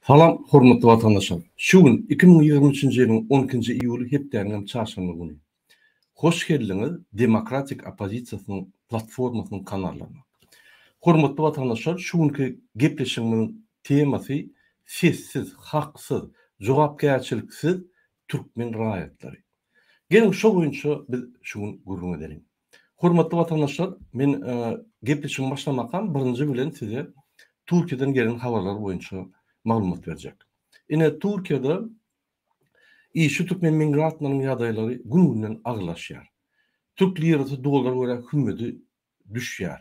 Salam, hormatly vatandaşlar. Şu gün 2023-nji ýylyň 12-nji iýuly hepdäňem çarşamba güni. Hoş geldiňiz Demokratik Opozisiýasynyň platformasynyň kanallaryna. Hormatly vatandaşlar, şu günkü gepleşigimiň temasy sessiz, haksyz, jogapkärçiliksiz türkmen raýatlary. Gelin şo boýunça biz şu gün gurrun edelim. Hormatly vatandaşlar, men gepleşigimi başlamakam birinji bilen size Türkiýeden gelen habarlar boýunça maglumat berjek. Ine Türkiýede şu türkmen migrantlarynyň ýagdaýlary gün-günden aglaşýar. Türk lirasy dolar görä hümmeti düşýär.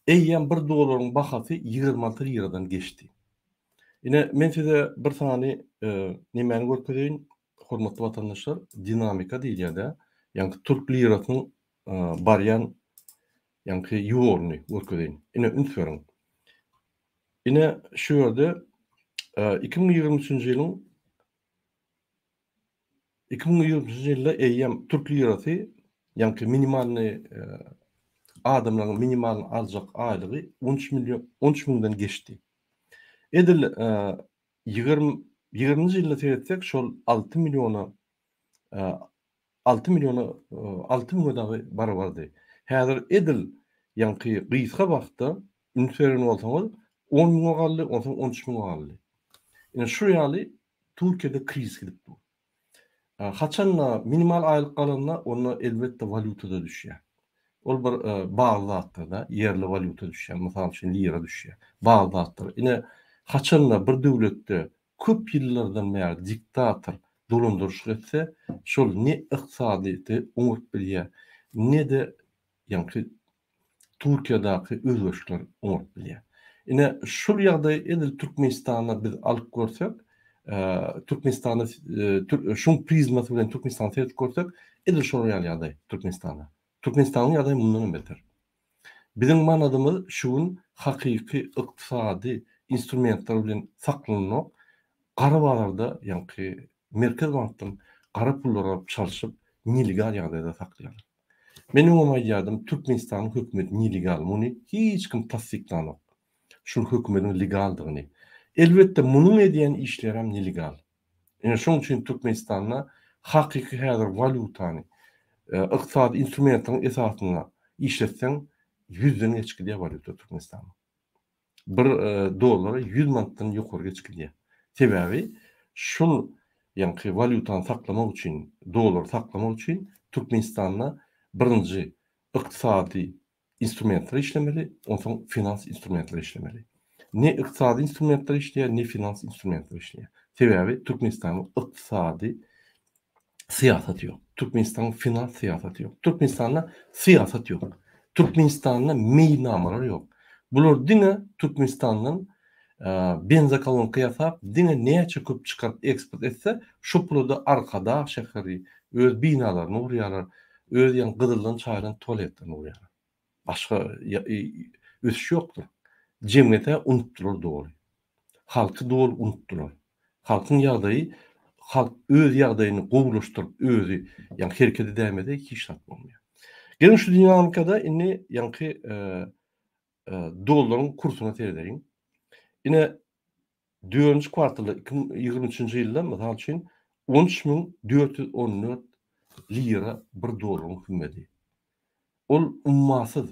Eýýän bir dolaryň bahasy 26 liradan geçdi. Ine men size bir sany nemeni görkezýän, hormatly vatandaşlar, dinamika diýilýär-de, ýani Türk lirasynyň barýan ýani ýolny görkezýän. Ine ünsüriň. Ine şu ýerde 2023-nji ýylda eýýän Türk lirasy ýani minimalny adamlaryň minimal aljak aýlygy 13 miňden geçdi. Edil 20-nji ýylda seýretsek şol 6 miňe dagy barabardy. Häzir edil ýani gysga wagtda ünsürin bolsaňyz 10 miňe galdy, 13 miňe galdy. Ine şu ýaly Türkiýede kriz gidipdi. Haçanla minimal aýlyk galanna onu elbetde valutada düşýär. Ol bir bagly zatlarda yerli valuta düşýär, mysal üçin lira düşýär. Bagly zatlar. Ine haçanla bir döwletde köp ýyllardan bäri diktator dolandyrşyk etse, şol ne ykdysadyty oňurup bilýär, ne de ýani Türkiýedaky özgeçler oňurup bilýär. Ine şol ýagdaý edil Türkmenistana biz alyp görsek, Türkmenistana şol prizmasy bilen Türkmenistana seýrep görsek, edil şol ýagdaý Türkmenistana. Türkmenistanyň ýagdaýy mundan beter. Biziň manadymyz şu gün hakyky ykdysady instrumentler bilen saklanyp, gara balarda ýani Merkez Bankdan gara pullar alyp çalyşyp, nelegal ýagdaýda saklaýar. Menim umajýardym Türkmenistanyň hökümeti nelegal, muny hiç kim tasdiklanok. Şu hökümetin legaldygyny. Elbetde munun edýän işler hem nelegal. Ene şoň üçin Türkmenistanda hakyky häzir valutany, ykdysady instrumentlaryň esasyna işletseň 100den geçkide valuta Türkmenistanda. Bir dolara 100 manatdan ýokary geçkide. Sebebi şol ýani valutany saklamak üçin, dolar saklamak üçin Türkmenistanda birinji ykdysady instrumentler işlemeli, ondan finans instrumentler işlemeli. Ne ykdysady instrumentler işleýär, ne finans instrumentler işleýär. Sebebi Türkmenistanyň ykdysady siýasaty ýok. Türkmenistanyň finans siýasaty ýok. Türkmenistanda siýasat ýok. Türkmenistanda meýnamalary ýok. Bular diňe Türkmenistanyň benzokolonka ýasap, diňe näçe köp çykaryp eksport etse, şu pulda arkada şäheri öz binalaryny urýarlar, öz ýan gyzyldan çaýlan tualetlerini urýarlar. Başga ösüş ýokdur. Jemgyýete unutdular doly. Halky doly unutdular. Halkyň ýagdaýy, halk öz ýagdaýyny gowulaşdyryp özü ýani hereket edämede hiç şart bolmaýar. Gelin şu dinamikada indi ýani dolaryň kursyna seýredeň. Ine 4-nji kwartalda 2023-nji ýylda mysal üçin 13.414 lira bir dolaryň hümmeti. Ol ummasyz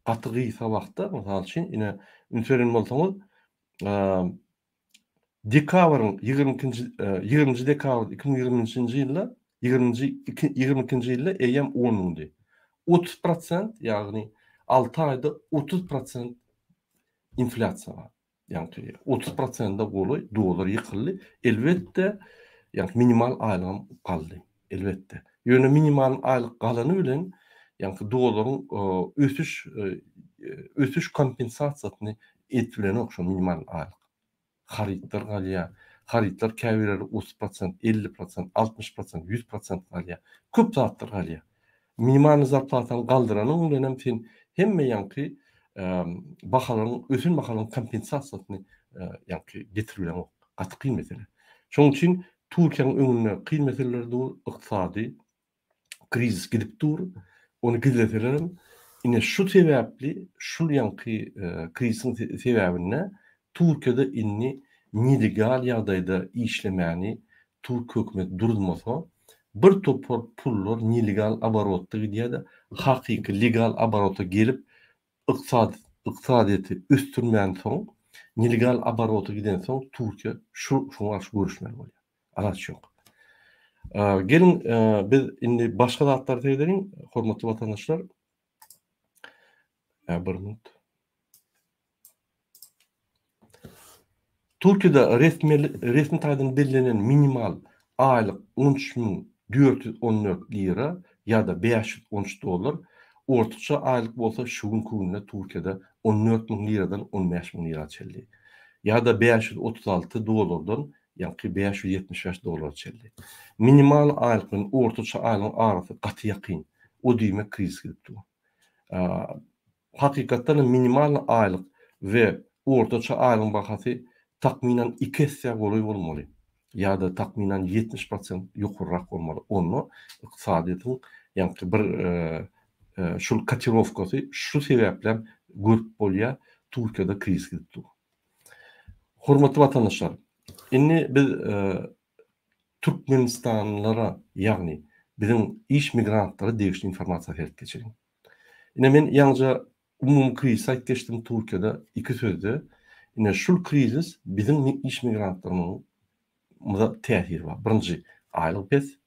gatygy wagtda mysal üçin ine ünsürin bolsaňyz dekabrň 20-nji dekabr 2023-nji ýylda 22-nji ýylda eýem 10 miňdi. 30% ýagny 6 aýda 30% inflasiýa bar. Ýani 30% da goly dolar ýykyldy. Elbetde ýani minimal aýlygym galdy. Elbetde. Ýöne minimal aýlyk galany bilen ýani dolaryň ösüş kompensasiýasyny etkilenok şu minimal aýlyk. Haritler galýar. Haritler käbirleri 30%, 50%, 60%, 100% galýar. Köp zatlar galýar. Minimal zarplatany galdyranyň bilen sen hemme ýani bahalaryň, ösün bahalaryň kompensasiýasyny ýani getirýän gaty kıymetler. Şoň üçin Türkiýanyň öňünde kyn meseleler dur, ykdysady kriz gidip dur. Onu gizletelim. Ine şu sebäpli, şu ýanky kriziň sebäbine Türkiýede inni nillegal ýagdaýda işlemäni Türk hökümeti durdurmasa, bir topar pullar nillegal abarotda gidýär-de, hakyky legal abarota gelip ykdysadyety üstürmän soň, nillegal abarota giden soň Türkiýe şoňa garşy görüşmeli bolýar. Araç ýok. Gelin biz indi başga zatlar teýlerin, hormatly watandaşlar. Bir minut. Türkiýede resmi taýdan belirlenen minimal aýlyk 13.414 lira ýa-da $513. Ortaça aýlyk bolsa şu gün kununa Türkiýede 14.000 liradan 15.000 lira çeldi. Ýa-da $536 ýa-ki $575 çeldi. Minimal aýlykyň ortaça aýlygyň arasy gaty ýakyn. O diýme kriz gidipdi. Hakykatdan minimal aýlyk we ortaça aýlygyň bahasy takminan 2 hisse bolmaly. Ýa-da takminan 70% ýokurrak bolmaly. Onu ykdysadyýetyň ýa-ki bir şul kotirovkasy şu sebäplen görüp bolýar, Türkiýede kriz gidipdi. Hormatly watandaşlar, indi biz Türkmenistanlara, ýagny bizim iş migrantlara degişli informasiýa berip geçelim. Ine men ýalnıja umum kriz aýtyp geçdim Türkiýede 2 sözde. Ine şul kriz bizim iş migrantlarynyň täsiri bar. Birinji aýlyk pes,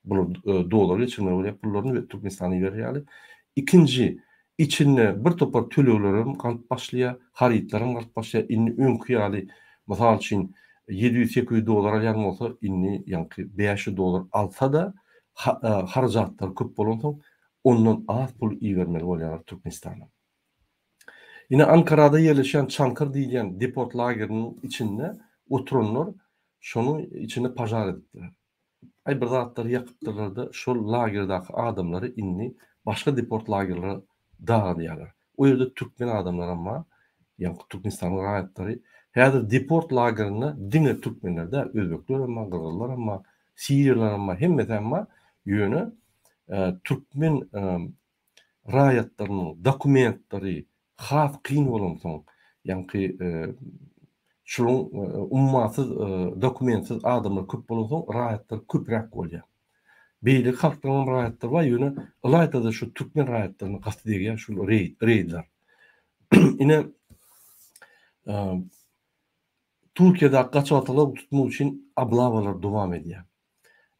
bu dolar geçirme bolýar, pullaryny we Türkmenistana berýärler. İkinci, içinde bir topar töleýlerim galyp başlaýar, haritlaryň galyp başlaýar. Inni öňkü ýaly, mysal üçin $700-800 alýan bolsa, inni ýa-ki $500 alsa da harajatlar köp bolan soň ondan az pul iýermeli bolýar Türkmenistana. Yine Ankara'da yerleşen Çankır diýilen deport lagerinin içinde oturanlar şonu içinde pajar edipdiler. Ay bir zatları ýakypdyrlar-da şol lagerdäki adamlary inni başga deport lagerlere dağıdýarlar. O ýerde türkmen adamlar amma, ýa-ni Türkmenistanyň raýatlary häzir deport lagerine diňe türkmenler de, özbekler amma, gyrgyzlar amma, Siriýalar amma, hemmeti amma ýöne türkmen raýatlarynyň dokumentlary has kyn bolan soň, ýa-ni şunun ummatsız dokumentsiz adamlar köp bolan soň raýatlar köpräk bolýar. Beýle halklaryň raýatlary bar, ýöne ýaýda şu türkmen raýatlaryny gasty edýär şol reýdler. Ine Türkiýede gaçyp atylyp tutmak üçin ablawalar dowam edýär.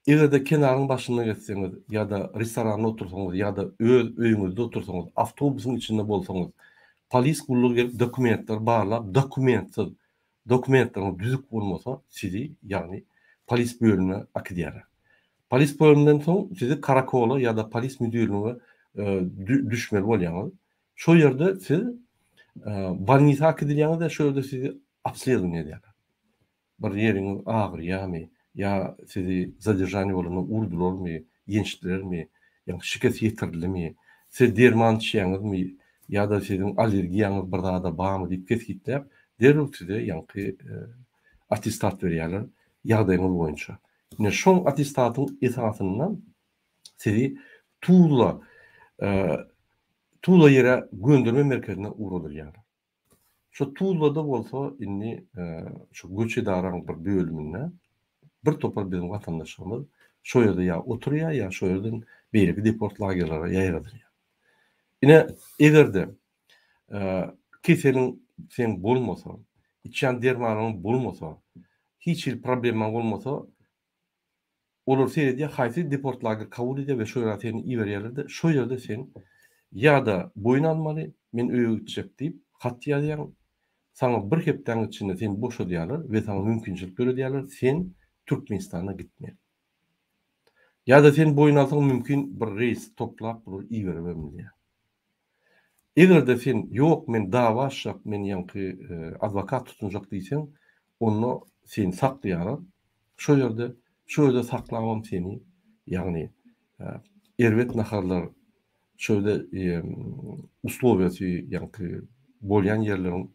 Egerde kenaryň başynda geçseňiz ýa-da restoranda otursaňyz ýa-da öz öýüňizde otursaňyz, awtobusyň içinde bolsaňyz, polis gullugy gelip dokumentler barlap, dokumentlaryň düzük bolmasa sizi ýagny polis bölümine akydýarlar. Polis bölümünden soň sizi karakola ýa-da polis müdürlüğüne düşmeli bolýaňyz. Şo ýerde siz balnisa akydylýaňyzda şo ýerde sizi обследование edýärler. Bir ýeriňiz agyrýarmy, ýa sizi zadержание bolany urdularmy, ýençdilermi, ýa-ni şikayet ýetirilmi, siz derman içýäňizmi, ýa-da sizin allergiýaňyz bir zada barmy diýip kesgitläp, derhal size ýa-ni attestat berýärler ýagdaýyňyz boýunça. Ine şoň attestatyň esasyndan sizi Tuzla ýere gönderme merkezine uğradylýar. Şu Tuzla'da bolsa inni şu göç edaryň bir bölüminde bir topar bizim watandaşlarymyz şo ýerde ýa oturýar ýa şo ýerden beýleki deport lagerlere ýaýradylýar. Ine egerde keseliň sen bolmasa, içen dermanyň bolmasa, hiç bir problemin bolmasa, olur seýedýär, haýsy deport lager kabul edýär we şo ýerde seni iberýärler-de, şo ýerde sen ýa-da boyun almaly, men öýe gitjek diýip hat ýazýar. Sana bir hepden içinde seni boşadýarlar we sana mümkinçilik berýärler, sen Türkmenistana gitmeli. Ýa-da sen boyun alsaň mümkin bir reis toplap bulup ibermeli. Egerde sen ýok men dawa açjak, men ýa-ni advokat tutunjak diýsen, onu sen saklaýarlar. Şo ýerde saklamam seni, ýagny erwet naharlar, şo ýerde uslowiýasy, ýa-ni bolýan ýerleriň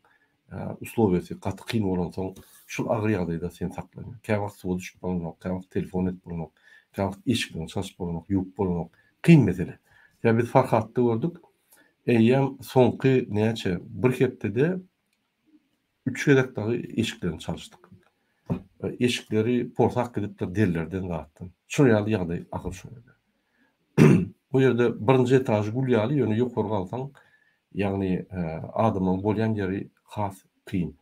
uslowiýasy gaty kyn bolan soň şol agyr ýagdaýda sen saklanýar. Käwagt suwa düşüp bolanok, käwagt telefon et bolanok, käwagt eşikden çaşyp bolanok, ýuwup bolanok, kyn mesele. Ýa biz farhatly gördük. Eýem soňky näçe bir hepde 3 gedek dagy eşiklerini çalyşdyk. eşikleri portak edip de derlerden dağıttın. Şuraya ýagdaý akyl şöyle. Bu yerde birinji etaji gulýaly ýöne ýokary galsaň, ýagny adamyň bolýan ýeri has kyn.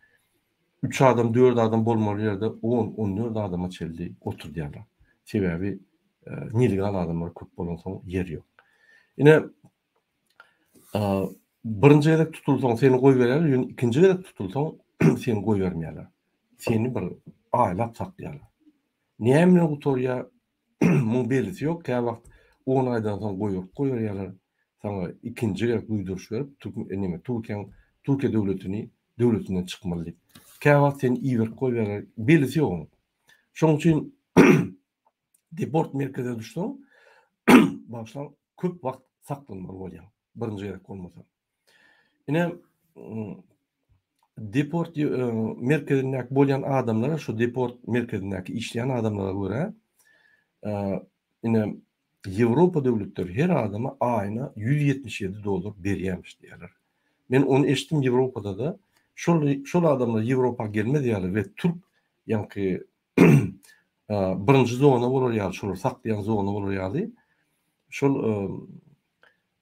3 adam, 4 adam bolmaly ýerde 10-14 adama çeldi oturýarlar. Sebäbi nilgal adamlar köp bolan soň yer ýok. Ine birinji gerek tutulsaň seni goý berýärler, ýöne ikinji gerek tutulsaň seni goý bermeýärler. Seni bir aýlap saklaýarlar. Näme gutorýa muň belisi ýok. Kä wagt 10 aýdan soň goýýarlar. Sana ikinji gerek duýduruş berip, Türkiýe döwletinden çykmaly. Kä wagt seni iýerip goýýarlar. Belisi ýok. Şoň üçin deport merkezine düşdüň. Başlan köp wagt saklanmaly bolýar. Birinji gerek bolmasa. Ine deport merkezindäki bolýan adamlara, şu deport merkezindäki işleyen adamlara göre ine Ýewropa döwletleri her adama aýyna $177 berýärmiş diýerler. Men onu eşitdim Ýewropada da. Şol adamlar Ýewropa gelmedi ýaly we Türk ýanky birinji zona bolar ýaly, şolar saklayan zona bolar ýaly. Şol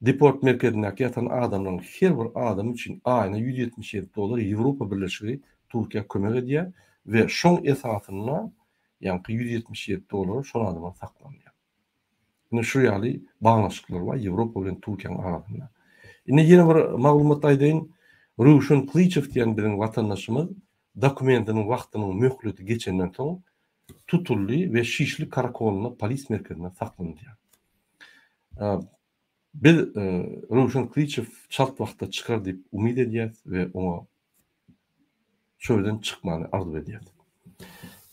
deport merkezindäki ýatan adamlaryň her bir adam üçin aýyna $177 Ýewropa Birleşigi Türkiýe kömek edýär we şoň esasyna ýanky $177 şol adama saklanýar. Ine şu ýaly baglanşyklar bar Ýewropa bilen Türkiýanyň arasynda. Ine ýene bir maglumat aýdyn. Ruşen Kliçev diýen biziň watandaşymyz dokumentiniň wagtynyň möhleti geçenden soň tutuldy we Şişli karakoluna polis merkezine saklandy. Biz Ruşen Kliçev çalt wagtda çykar diýip umyd edýäs we oňa şöýden çykmany arzu edýäs.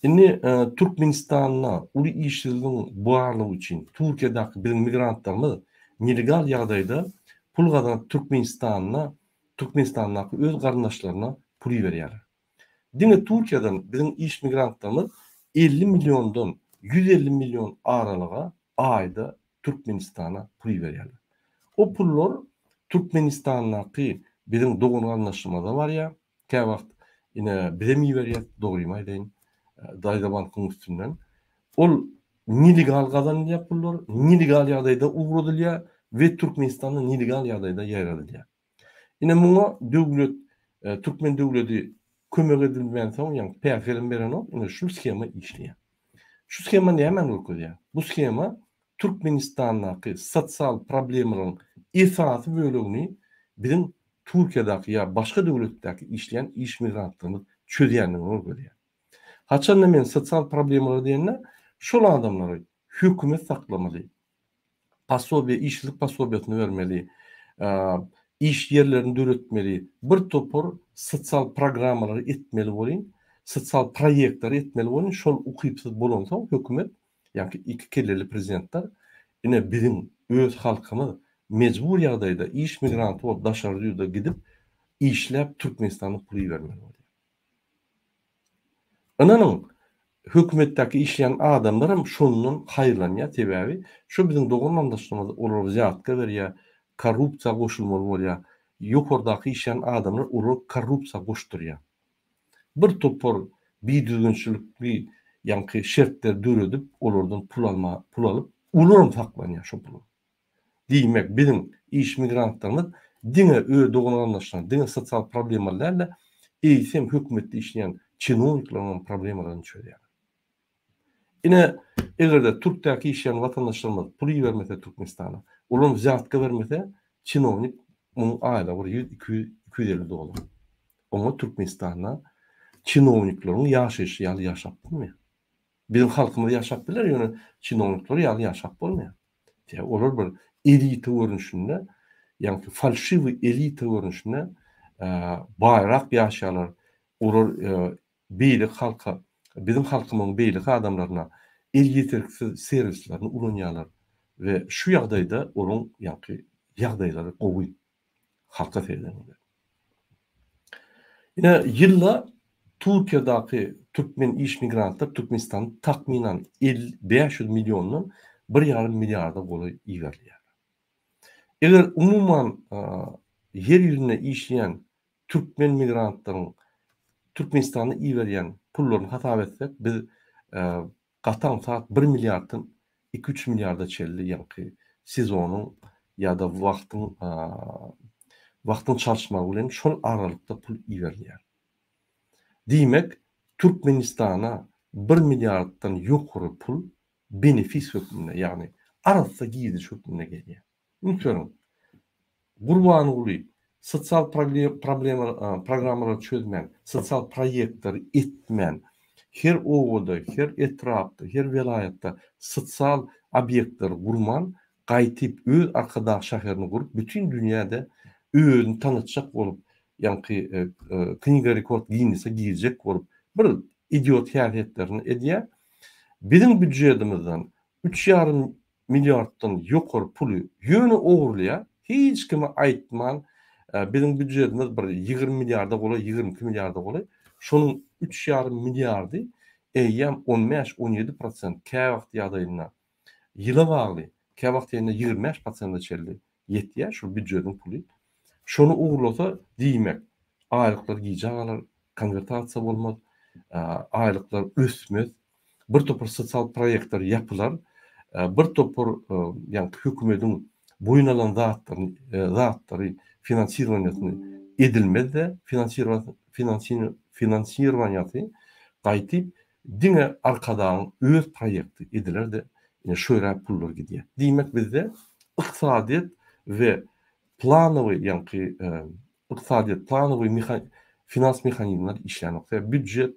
Indi Türkmenistanyna uly işçiligiň barlygy üçin Türkiýedäki biziň migrantlarymyz nelegal ýagdaýda pul gazanyp Türkmenistanyna öz garyndaşlaryna pul berýär. Diňe Türkiýeden biziň iş migrantlarymyz 50 milyondan 150 milyon aralyga aýda Türkmenistana pul berýärler. O pullar Türkmenistanyňky biziň dogun garyndaşlarymyza barýar. Kä wagt ine bize mi berýär, dogrymy aýdyn. Daýda bankyň üstünden. Ol nelegal gazanýar pullar, nelegal ýagdaýda ugrudylýar we Türkmenistanyň nelegal ýagdaýda ýaradylýar. Ine muňa döwlet, Türkmen döwleti kömek edilmän soň, ýani pähelen beren o, ine şu skema işleýär. Şu skema näme bolýar? Bu skema Türkmenistanyňky sosial problemlaryň esasy bölügini biziň Türkiýedäki ýa başga döwletdäki işleýän iş migrantlaryny çözýändigini görýär. Haçan men sosial problemler diýende şol adamlary hökümet saklamaly. Pasobiýe, işlik pasobiýatyny bermeli. İş yerlerini döretmeli, bir topor sosial programmalar etmeli bolýan, sosial proyektler etmeli bolýan, şol ukypsyz bolansa hökümet, ýa-ki iki kelleli prezidentler ine biziň öz halkymy mejbur ýagdaýda iş migranty bolup daşary ýurda gidip işläp Türkmenistanyň puly bermeli bolýar. Ananyň hökümetdäki işleýän adamlar şondan haýrlanýar sebäbi şu biziň dogun mandaşlarymyz olar zätka berýär. Korrupsiýa goşulmaly bolýar. Ýokardaky işleýän adamlar ulu korrupsiýa goşdurýar. Bir topor biýdüzgünçilikli ýanky şertler döredip olardan pul alyp ularym saklanýar şo pul. Diýmek biziň iş migrantlarymyz diňe öz dogun anlaşylan, diňe sosial problemlerle eýsem hökümetde işleýän çynowniklaryň problemlaryny çözýär. Ine egerde Türkdäki işleýän watandaşlarymyz pul bermese Türkmenistana, olam zätka bermese çynownik muň aýda $250. Oňa Türkmenistana çynowniklaryň ýaşaýyşy ýaly ýaşap bolmaýar. Biziň halkymyz ýaşap biler, ýöne çynowniklar ýaly ýaşap bolmaýar. Olar bir elita görünüşinde, ýani falşiwy elita görünüşinde baýrak ýaşaýarlar. Olar beýlik halka, biziň halkymyň beýlik adamlaryna el ýetersiz serwislerini ulanýarlar we şu ýagdaýda olaň ýa-ki ýagdaýlary gowy halka seýlenýär. Ine ýylla Türkiýedäki Türkmen iş migrantlar Türkmenistan takminan 500 milyondan 1,5 milyarda goly iýerler. Eger umuman yer ýüzünde işleýän Türkmen migrantlaryň Türkmenistan'a iýerýän pullaryny hasap etsek biz gatan saat 1 milliarddan 2-3 milliarda çelli ýa-ni sezonyň ýa-da wagtyň çalşmagy bilen şol aralykda pul iýerýär. Diýmek, Türkmenistana 1 milliarddan ýokary pul benefis hökmünde, ýagny aralsa giýdiş hökmünde gelýär. Ünçüň Gurbanyňly sosial programmalar çözmän, sosial proýektler etmän, her owada, her etrapda, her vilayatda sosial obyektler gurman, gaýtyp öz arkadaş şäherini gurup, bütün dünýäde özüni tanıtjak bolup, ýa-ni Kniga Rekord Guinness'a girecek bolup, bir idiot häreketlerini edýär. Bizim büdjetimizden 3,5 milyarddan ýokary puly ýöne ogurlaýar. Hiç kime aýtman, bizim büdjetimiz bir 20 milyarda bolay, 22 milyarda bolay. Şonuň 3,5 miljardy eýýäm 15-17% käwagt ýagdaýyna ýyla bagly, käwagt ýene 25% çeldi ýetýär şu büdjetiň puly. Şonu uğurlasa diýmek, aýlyklar giýjagalar, konvertasiýa bolmaz, aýlyklar ösmez, bir topar sosial proýektler ýapylar, bir topar ýa-ni hökümetiň boyun alan zatlary finansirowaniýasyny edilmezde, finansirowaniýasy gaýtyp diňe arkadan öz proýekti edilerde, şöyle pullar gidýär. Diýmek bizde ykdysadyýet we planowy ýa-ni ykdysadyýet planowy finans mexanizmler işlenokda büdjet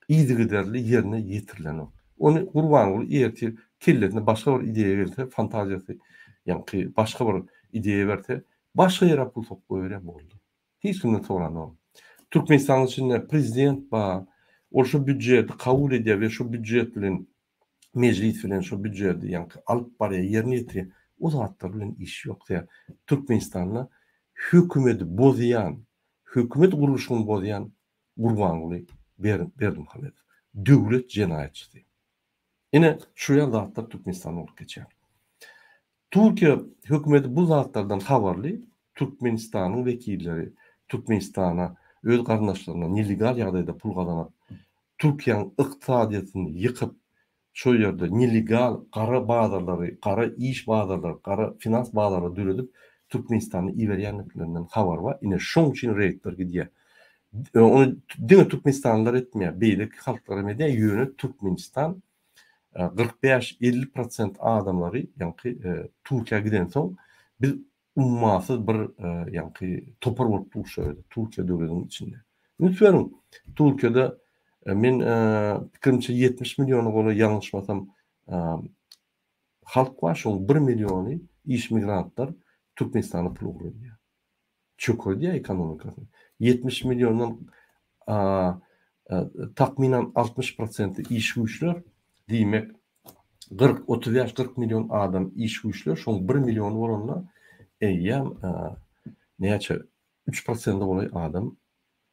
iýdigiderli ýerine ýetirilenok. Onu Gurbanyňly ertir kelletine başga bir ideýa gelse, fantaziýasy ýa-ni başga bir ideýa berse, başga ýere pul topgoý berýär boldy. Hiç kimden soranok. Türkmenistanyň içinde prezident ba, o şu büdjeti kabul edýär we şu büdjet bilen meclis bilen şu büdjeti ýa-ni alyp barýar, ýerine ýetirýär. O zatlar bilen iş ýok. Türkmenistanyň hökümeti bozýan, hökümet guruluşyny bozýan Gurbanyňly Berdimuhammedow döwlet jenaýatçysy. Ine şu zatlar Türkmenistanyň olup geçýär. Türkiýe hökümeti bu zatlardan habarly, Türkmenistanyň wekilleri Türkmenistana öz garnaşlaryna illegal ýagdaýda pul gazanap, Türkiýanyň ykdysadyýatyny ýykyp, şo ýerde illegal gara bazarlary, gara iş bazarlary, gara finans bazarlary döredip Türkmenistanyň iýerýänliklerinden habar bar. Ine şoň üçin reýtler gidýär. Onu diňe Türkmenistanlylar etmeýär. Beýlik halklar edýär, ýöne Türkmenistan 45-50% adamlary, ýa-ni Türkiýe giden soň biz ummasız bir ýa-ni topar bolup durşaýdy Türkiýe döwletiniň içinde. Ünçüň Türkiýede men pikirimçe 70 milyony gola ýalňyşmasam halk bar, şoň 1 milyony iş migrantlar Türkmenistana pul ugrýar. Çökürdi ekonomikasy. 70 milyondan takminan 60% iş güýçler, diýmek 30-40 milyon adam iş güýçler, şoň 1 milyon bolanlar eýýäm näçe 3% bolay adam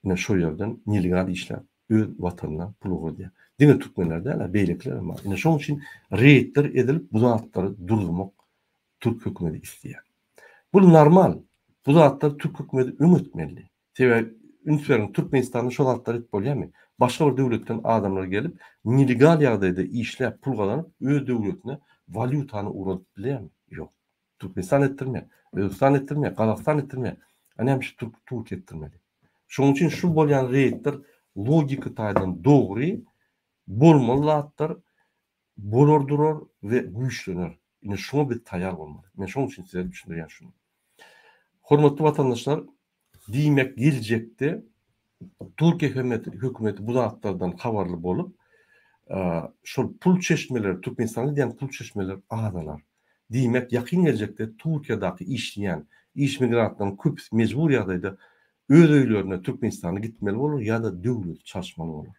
ine şo ýerden illegal işler öz watanyna pul ugrýar. Diňe türkmenlerde hala beýlikler bar. Ine şoň üçin reýtler edilip bu zatlary durdurmak Türk hökümeti isleýär. Bu normal. Bu zatlar Türk hökümeti öňetmeli. Sebäbi ünçüň Türkmenistanyň şol zatları et bolýarmy? Başga bir döwletden adamlar gelip illegal ýagdaýda işläp pul gazanyp öz döwletine valyutany uradyp bilýärmi? Ýok. Türkmenistan etdirme, Özbekistan etdirme, Gazakystan etdirme. Näme Türk etdirmeli. Şoň üçin şu bolýan reýtler logika taýdan dogry bolmaly zatlar bolordurar we güýçlenir. Ine şoňa bir taýýar bolmaly. Men şoň üçin size düşündirýän şunu. Hormatly vatandaşlar, diýmek geljekde Türkiýe hökümeti bu zatlardan habarly bolup, şol pul çeşmeleri, Türkmenistan'da diýen pul çeşmeleri adalar. Diýmek ýakyn geljekde Türkiýedaky işleýän iş migrantlaryň köp mejbur ýagdaýda öz öýlerine Türkmenistana gitmeli bolur ýa-da döwlet çalşmaly bolur.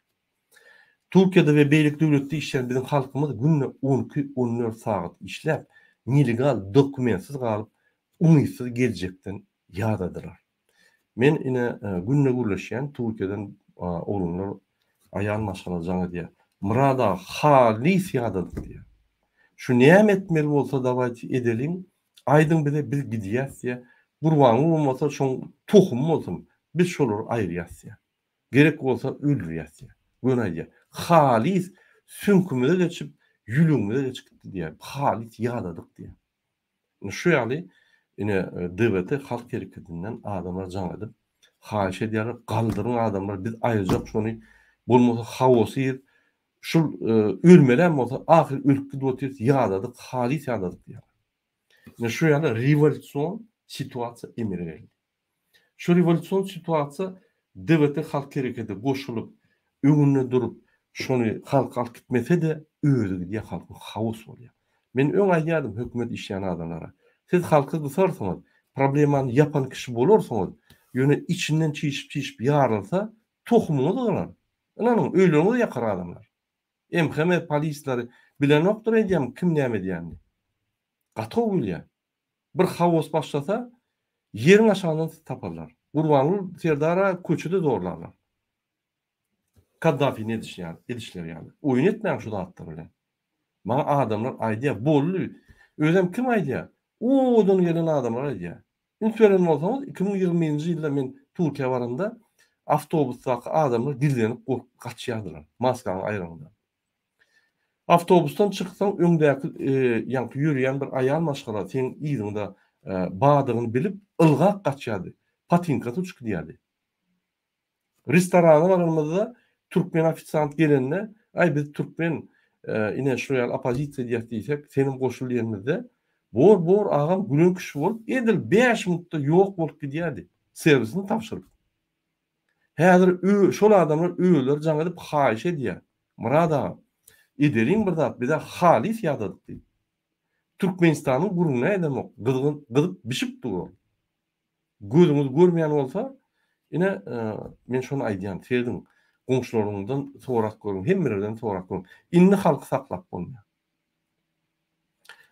Türkiýede we beýlik döwletde işleýän bizim halkymyz günne 12-14 saat işläp, illegal dokumentsiz galyp, umysyz geljekden ýadadylar. Men ine günne gürleşýän Türkiýeden oğlunlar ayağın maşgala jaňa diýär. Murada halis ýadadyk diýär. Şu näme etmeli bolsa da edelim. Aýdyň bize biz gidýäs diýär. Gurbanyň bolmasa şoň tohum bolsun. Biz şolary aýyrýas diýär. Gerek bolsa öldürýär. Gönaýdy. Halis sünkümde geçip ýülüňde geçip gitdi diýär. Halis ýadadyk diýär. Şu ýaly ine DBT halk hereketinden adamlar jaň edip haýyş edýär, galdyryň adamlar biz aýyjak şonu bolmasa hawosy şul ölmelen bolsa ahyr ölüp gidip ýadadyk, halis ýadadyk diýär. Şu ýaly rewolýusiýon situasiýa emir berdi. Şu rewolýusiýon situasiýa DBT halk hereketi goşulyp öňünde durup şonu halk alyp gitmese de özü diýär halkyň hawos bolýar. Men öň aýdýardym hökümet işleýän adamlara. Siz halky gysarsaňyz, problemany yapan kişi bolarsaňyz, ýöne içinden çiýişip ýarylsa, tohumuňyz galar. Ananyň öýleňiz ýakar adamlar. MHM polisleri bilen nokta edýär, kim näme edýärni. Gato bilýär. Bir hawos başlasa, ýeriň aşagyny taparlar. Gurbanyl Serdara köçüde zorlarlar. Kaddafi edişler yani. Oyun etmeyen şu dağıttır öyle. Bana adamlar aydiyya bollu. Özüm kim aydiyya? Odan gelen adamlar aydiyya. Ünsören olsanız 2020-nji ýylda men Türkiýe baranda awtobusdaky adamlar dillenip kaçýardylar. Maskany aýranda. Awtobusdan çyksaň öňdäki ýanky ýürüýän bir aýal maşgala sen ýygyňda badygyny bilip ılgak kaçýardy. Patinka tutup diýärdi. Restorana barymyzda Türkmen ofisiant gelende, ay biz Türkmen ine şoýal opozisiýa diýsek, senin goşul ýerimizde bor agam gülen kişi bolup, edil 5 minutda ýok bolup gidýärdi. Servisini tapşyryp. Häzir şol adamlar öýler jaň edip haýyş edýär. Murad agam, ederiň bir zat, bir de halis ýadadyk diýip. Türkmenistanyň guruna edemok, gydyp bişip durýar. Gözüňiz görmeýän bolsa, ine men şonu aýdýan, seziň goňşularyňdan sorak görüň, hemmerden sorak görüň. Inni halky saklap bolmaýar.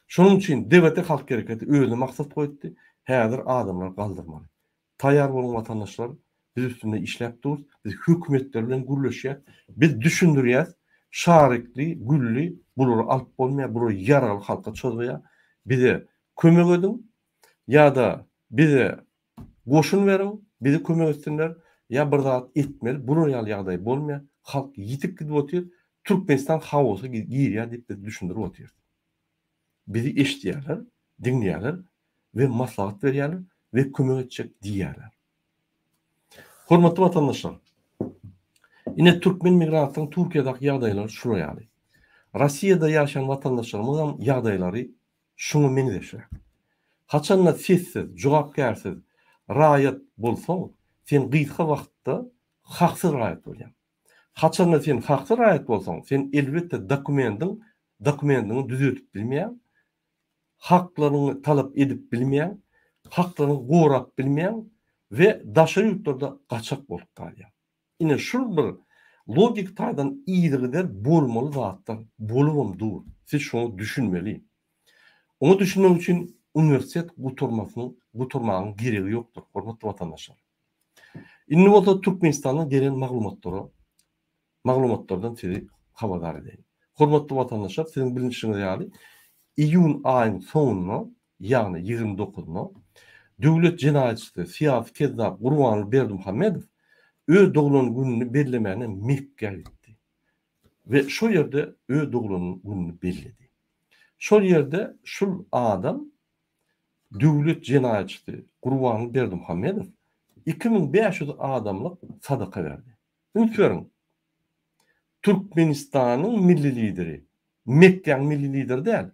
Şonuň üçin DBT halk hereketi özüne maksat goýdy. Häzir adamlar galdyrmaly. Taýýar bolan watandaşlar, biz üstünde işläp durýar, biz hökümetler bilen gürleşýär, biz düşündirýär, şarykly, gülli bulary alyp bolmaýar, bulary ýaraly halka çözýär. Bize kömek edin, ýa-da bize goşun beriň, bizi kömek etsinler. Ya bir zat etmeli, bunu ýaly ýagdaý bolmaýar, halk ýitip gidip otyr, Türkmenistan hawosy girýär diýip biz düşündirip otyr. Bizi eşitýärler, dinleýärler we maslahat berýärler we kömek etjek diýärler. Hormatly watandaşlar, ine Türkmen migrantlaryň Türkiýedaky ýagdaýlary şu ýaly. Rossiýada ýaşaýan watandaşlarymyň ýagdaýlary şunu meňzeşär. Haçanla sessiz, jogapkärsiz raýat bolsaň, sen gysga wagtda haksyz raýat bolýan. Haçanla sen haksyz raýat bolsaň, sen elbetde dokumentyny düzeltip bilmeýän, haklaryny talap edip bilmeýän, haklaryny gorap bilmeýän we daşa ýurtlarda gaçak bolup galýan. Ine şu bir logik taýdan ýygyder bolmaly zatlar bolubam dur. Siz şonu düşünmeli. Onu düşünmek üçin üniversitet guturmagyň geregi ýokdur, hormatly watandaşlar. Inni bolsa Türkmenistanyň gelen maglumatlardan sizi haberdar edeyim. Hormatly watandaşlar, sizin bilinçiňiz ýaly, iýun aýynyň sonuny, ýagny 29-ny döwlet jenaýatçysy Siyasi Kezzap Gurbanyl Berdimuhammedow öz dogulanyň gününi bellemäne Mekke'ye gitdi. Ve şo ýerde öz dogulanyň gününi belledi. Şol ýerde şul adam döwlet jenaýatçysy Gurbanyl Berdimuhammedow 2500 adamlyk sadaka berdi. Ünsören Türkmenistanyň milli lideri, Mekke'ň milli lideri däl.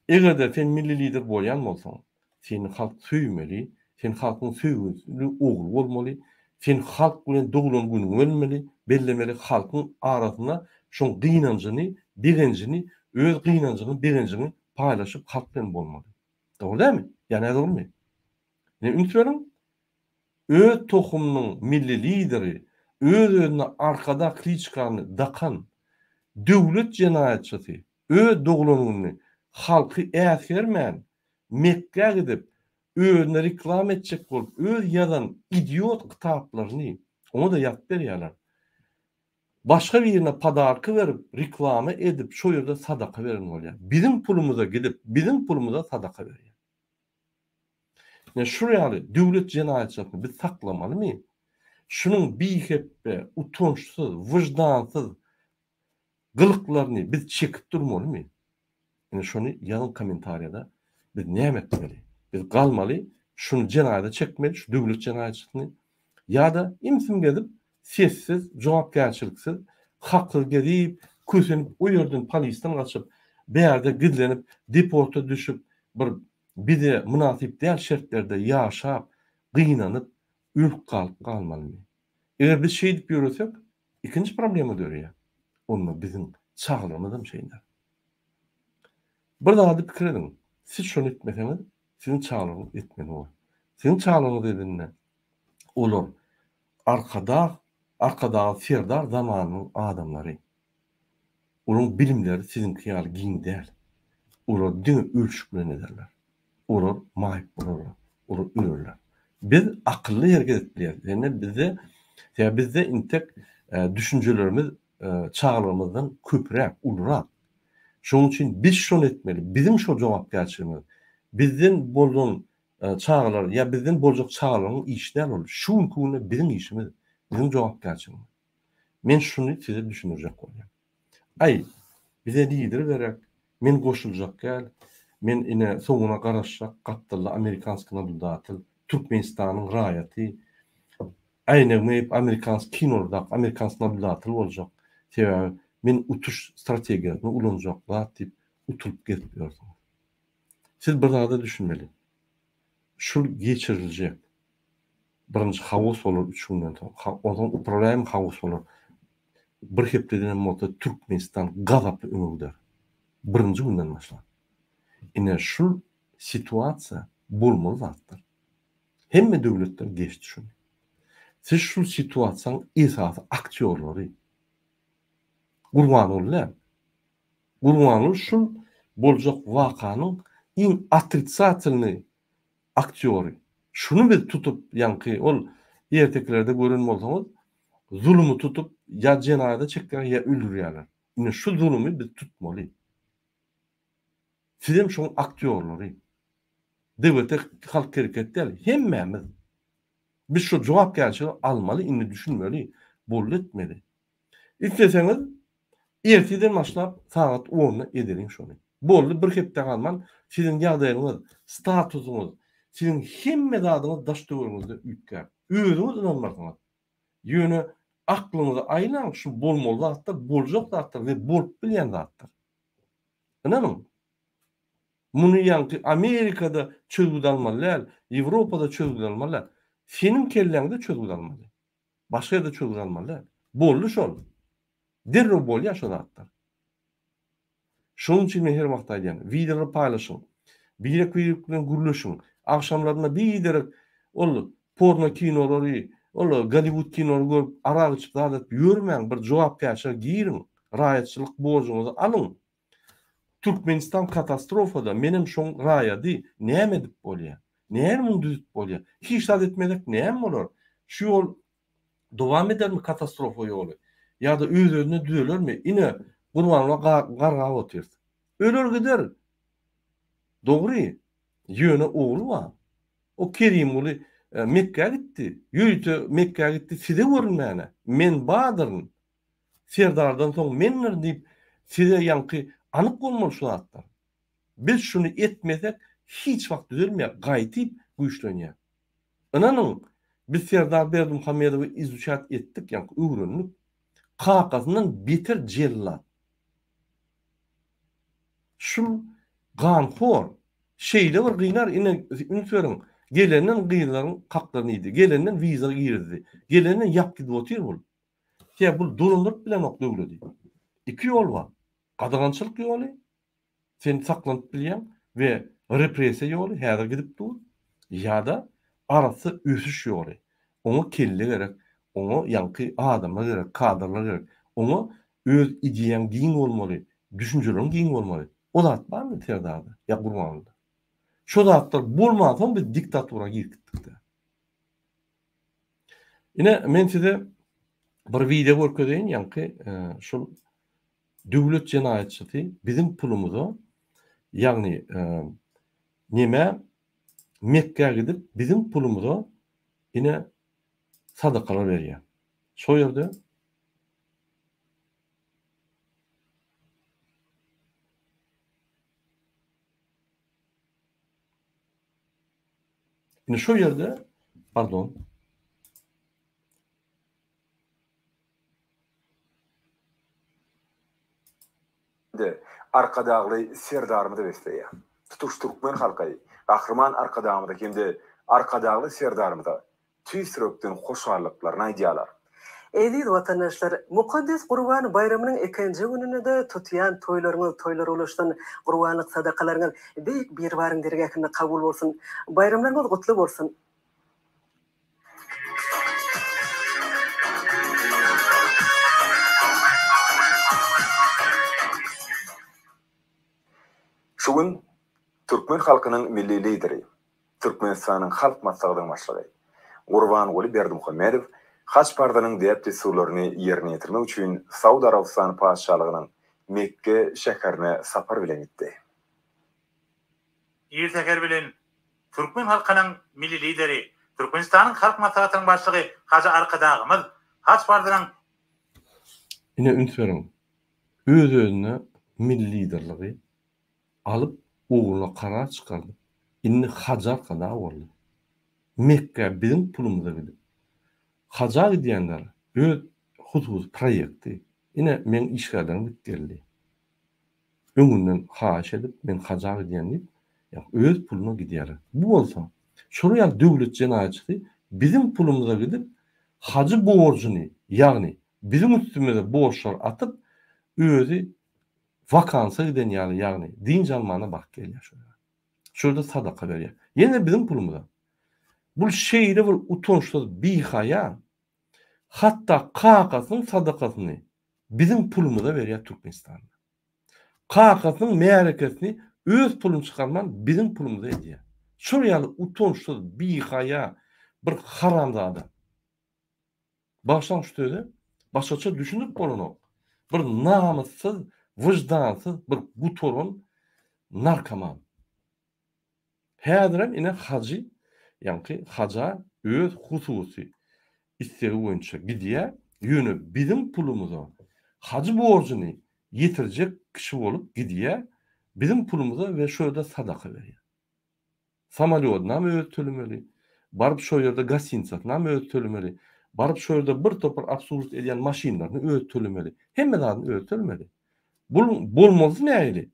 Egerde sen milli lider bolýan bolsaň, seni halk söýmeli, sen halkyň söýgüsli ogul bolmaly, sen halk bilen dogulanyň gününi bellemeli, bellemeli halkyň arasyna şoň gynanjyny, direnjini, öz gynanjyny, direnjini paýlaşyp halk bilen bolmaly. Dogry dämi? Ýani dogrymy? Ne ünsören öz tohumnyň milli lideri, özüne arkada kliçkany dakan döwlet jenaýatçysy öz dogulanyny halky äsgermän Mekke'ye gidip özüne reklam etjek bolup öz ýazan idiot kitaplaryny onu da ýatyp berýärler. Başga bir ýerine padarky berip reklama edip şo ýerde sadaka beren bolýar. Bizim pulumuza gidip bizim pulumuza sadaka berýär. Ne şu ýaly döwlet jenaýatçysyny biz saklamalymy? şunun biheppe, utançsız, vicdansız gılıklaryny biz çekip durmalymy? Yani şunu ýazın kommentariyada biz näme etmeli? Biz galmaly, şunu jenayda çekmeli, şu döwlet jenaýatçylygyny ýa-da imsin gezip sessiz, jogapkärçiliksiz, hakly gezip, kösenip, o ýerden polisden gaçyp, bäerde gizlenip, deporta düşüp, bize münasip däl şertlerde ýaşap, gynanyp, ülk kalyp galmalymy? Eger biz şey diýip ýöresek, ikinji problema dörýär. Onu bizim çağlamydym şeyler. Bir daha da pikir edin. Siz şunu etmeseniz, sizin çağlamyz etmeli olur. Sizin çağlamyz edinne olur. Arkada serdar zamanının adamları. Onun bilimleri sizin kıyal giň däl. Olar diňe ölçüklen ederler. Olar maýyp bolurlar. Olar ölürler. Biz akıllı hareket etmeliyiz. Yani bizde intek düşüncelerimiz çağlamyzdan köpräk, ulurak. Şoň üçin biz şonu etmeli. Bizim şu jogapkärçiligimiz. Bizden bolan çağlar ya bizden boljak çağlaryň işler bolar. Şu günü bizim işimiz, bizim jogapkärçiligimiz. Men şunu size düşünürjek bolýar. Ay, bize lider berek, men goşuljak gel, men ine soňuna garaşjak, gatdylla amerikanskalyna buldatyl, Türkmenistanyň raýaty, aýnamayıp amerikansk kinoda, amerikanskalyna buldatyl boljak. Sebäbi men utuş strategiýasyny ulanjaklar diýip uturup gelip ýördiň. Siz bir zada düşünmeli. Şul geçiriljek. Birinji hawus bolar 3 günden soň. Ondan upraýan hawus bolar. Bir hepdeden mota Türkmenistan gazaply öňüňde. Birinji günden başlap. Ine şul situasiýa bolmaly zatdyr. Hemme döwletler geçdi şunu. Siz şul situasiýanyň esasy aktýorlary. Gurbanul şul boljak wakanyň iň atritsatylny aktýory. Şunu biz tutup ýanky ol ýerteklerde gören bolsaňyz zulümü tutup ya jenayda çekler ya öldürýärler. Ine şu zulümü biz tutmaly. Sizem şoň aktýorlary. Dewlete halk hereket däl, hemmemiz. Biz şu jogapkärçiligi almaly, indi düşünmeli, bolletmeli. İsteseňiz erteden başlap saat 10-na ederiň şonu. Boldy bir hepde galman, sizin ýagdaýyňyz, statusyňyz, sizin hemme zadyňyz daş döwrüňizde üýtgär. Özüňiz inanmarsyňyz. Ýöne aklyňyza aýlan şu bolmaly zatlar, boljak zatlar we bolup bilýän zatlar. Inanyň. Muny ýanky Amerikada çözgüde almalylar, Ýewropada çözgüde almalylar. Senin kelleňde çözgüde almaly. Başga ýerde çözgüde almalylar. Boldy şol. Derre bolýar şo zatlar. Şoň üçin men her wagt aýdýan, videolar paýlaşyň, birek bilen gürleşiň, akşamlaryna biderek ol porno kinolary, ol Hollywood kinolary görüp aragy içip zadat ýörmäň, bir jogapkärçilik giýirin, raýatçylyk borjuňyzy alyň. Türkmenistan katastrofada menim şoň raýady näme edip bolýar? Näme düzüp bolýar? Hiç zat etmedek näme bolar? Şu ýol dowam edermi katastrofa ýoly? Ýa-da öz-özüne düzelermi? Ine Gurbanula garga otyr. Öler gider. Dogry. Ýöne ogly bar. O Kerim uly Mekke'ye gitti. Ýürüte Mekke'ye gitti. Size görünmäne. Men badyryn. Serdardan soň menler diýip size ýanky anyk bolmaly şu zatlar. Biz şunu etmesek hiç wagt düzelmeýär. Gaýtyp güýçlenýär. Inanyň biz Serdar Berdimuhammedowy izuçat etdik ýanky öwrenip kakasından beter jellat. Şu ganfor şeyle bir gıynar ine ünsörün gelenden gıynaların kaklarını yedi. Gelenden viza girdi. Gelenden yap gidip otur bul. Ya bu dolanıp bilen ok döwleti. İki yol var. Qadağançılık yolu. Sen saklanıp bilýän ve represiýa yolu häzir gidip dur. Ya da arası ösüş yolu. Onu kelle gerek. Onu ýanky adamlar gerek, kadrlar gerek. Onu öz ideýaň giň bolmaly, düşünjeleň giň bolmaly. O zat barmy Serdarda? Ya Gurbanulda. Şu zatlar bolmadan bir diktatura girdik de. Ine men size bir video görkezýän ýanky şu döwlet jenaýatçyly bizim pulumuzy ýagny neme Mekke'ye gidip bizim pulumuzy ine sadakalar berýär. Şo ýerde şu ýerde pardon. Arkadagly serdarmy da besleýär. Tutuş Türkmen halky, gahrman arkadagymda kimde arkadagly serdarmyda tüýsürekden hoşarlyklaryny aýdýarlar. Aziz vatandaşlar, Mukaddes Gurban bayramının ikinci gününe de tutyan toylar oluştan Gurbanlyk sadakalaryňyz beýik bir barın dergäkinde kabul bolsun. Bayramlaryňyz gutly bolsun. Şu gün Türkmen halkynyň milli lideri, Türkmenistanyň halk maslahatynyň başlygy Gurbanguly Berdimuhammedow Haç Pardanyň diýip tesurlaryny ýerine ýetirmek üçin Saudi Arabistany paşalygynyň Mekke şäherine sapar bilen gitdi. Ýer sefer bilen Türkmen halkynyň milli lideri, Türkmenistanyň halk maslahatynyň başlygy Haça Arkadagymyz Haç Pardanyň ine ünsüreň öz-özüne milli liderligi alıp oğluna karar çıkardı. İnni Hacar kadar oldu. Mekke bizim pulumuza gidip. Hacar gidiyenler öz husus proyekti. Yine men işlerden bitkerli. Öňünden haş edip men Hacar gidiyen deyip öz puluna gidiyer. Bu olsa şuraya döwlet jenaýatçy bizim pulumuza gidip hacı borcuny ýagny bizim üstümizde borçlar atıp özü vakansa giden ýagny din jalmana bak gelýär şurada. Şurada sadaka berýär. Ýene bizim pulumuza. Bu şeýle bir utançsız bihaýa hatta kakasyň sadakasyny bizim pulumuza berýär Türkmenistan. Kakasyň merekesini öz pulunu çıkarman bizim pulumuza edýär. Şuraya utançsız bihaýa bir haramzada. Başlan şöyle başgaça düşünüp bolany. Bir namussuz, vicdansız bir gutorun narkoman. Häzirem ine hacı, ýani haca öz hususy istegi boýunça gidýär, ýöne bizim pulumuza hacı borcuny ýetirjek kişi bolup gidýär, bizim pulumuza we şöýde sadaka berýär. Samalyotna öz tölemeli, baryp şo ýerde gasinçatna öz tölemeli, baryp şo ýerde bir topar absurd edýän maşinalaryny öz tölemeli, hemmelärini öz tölemeli. Bu bolmaz näýli?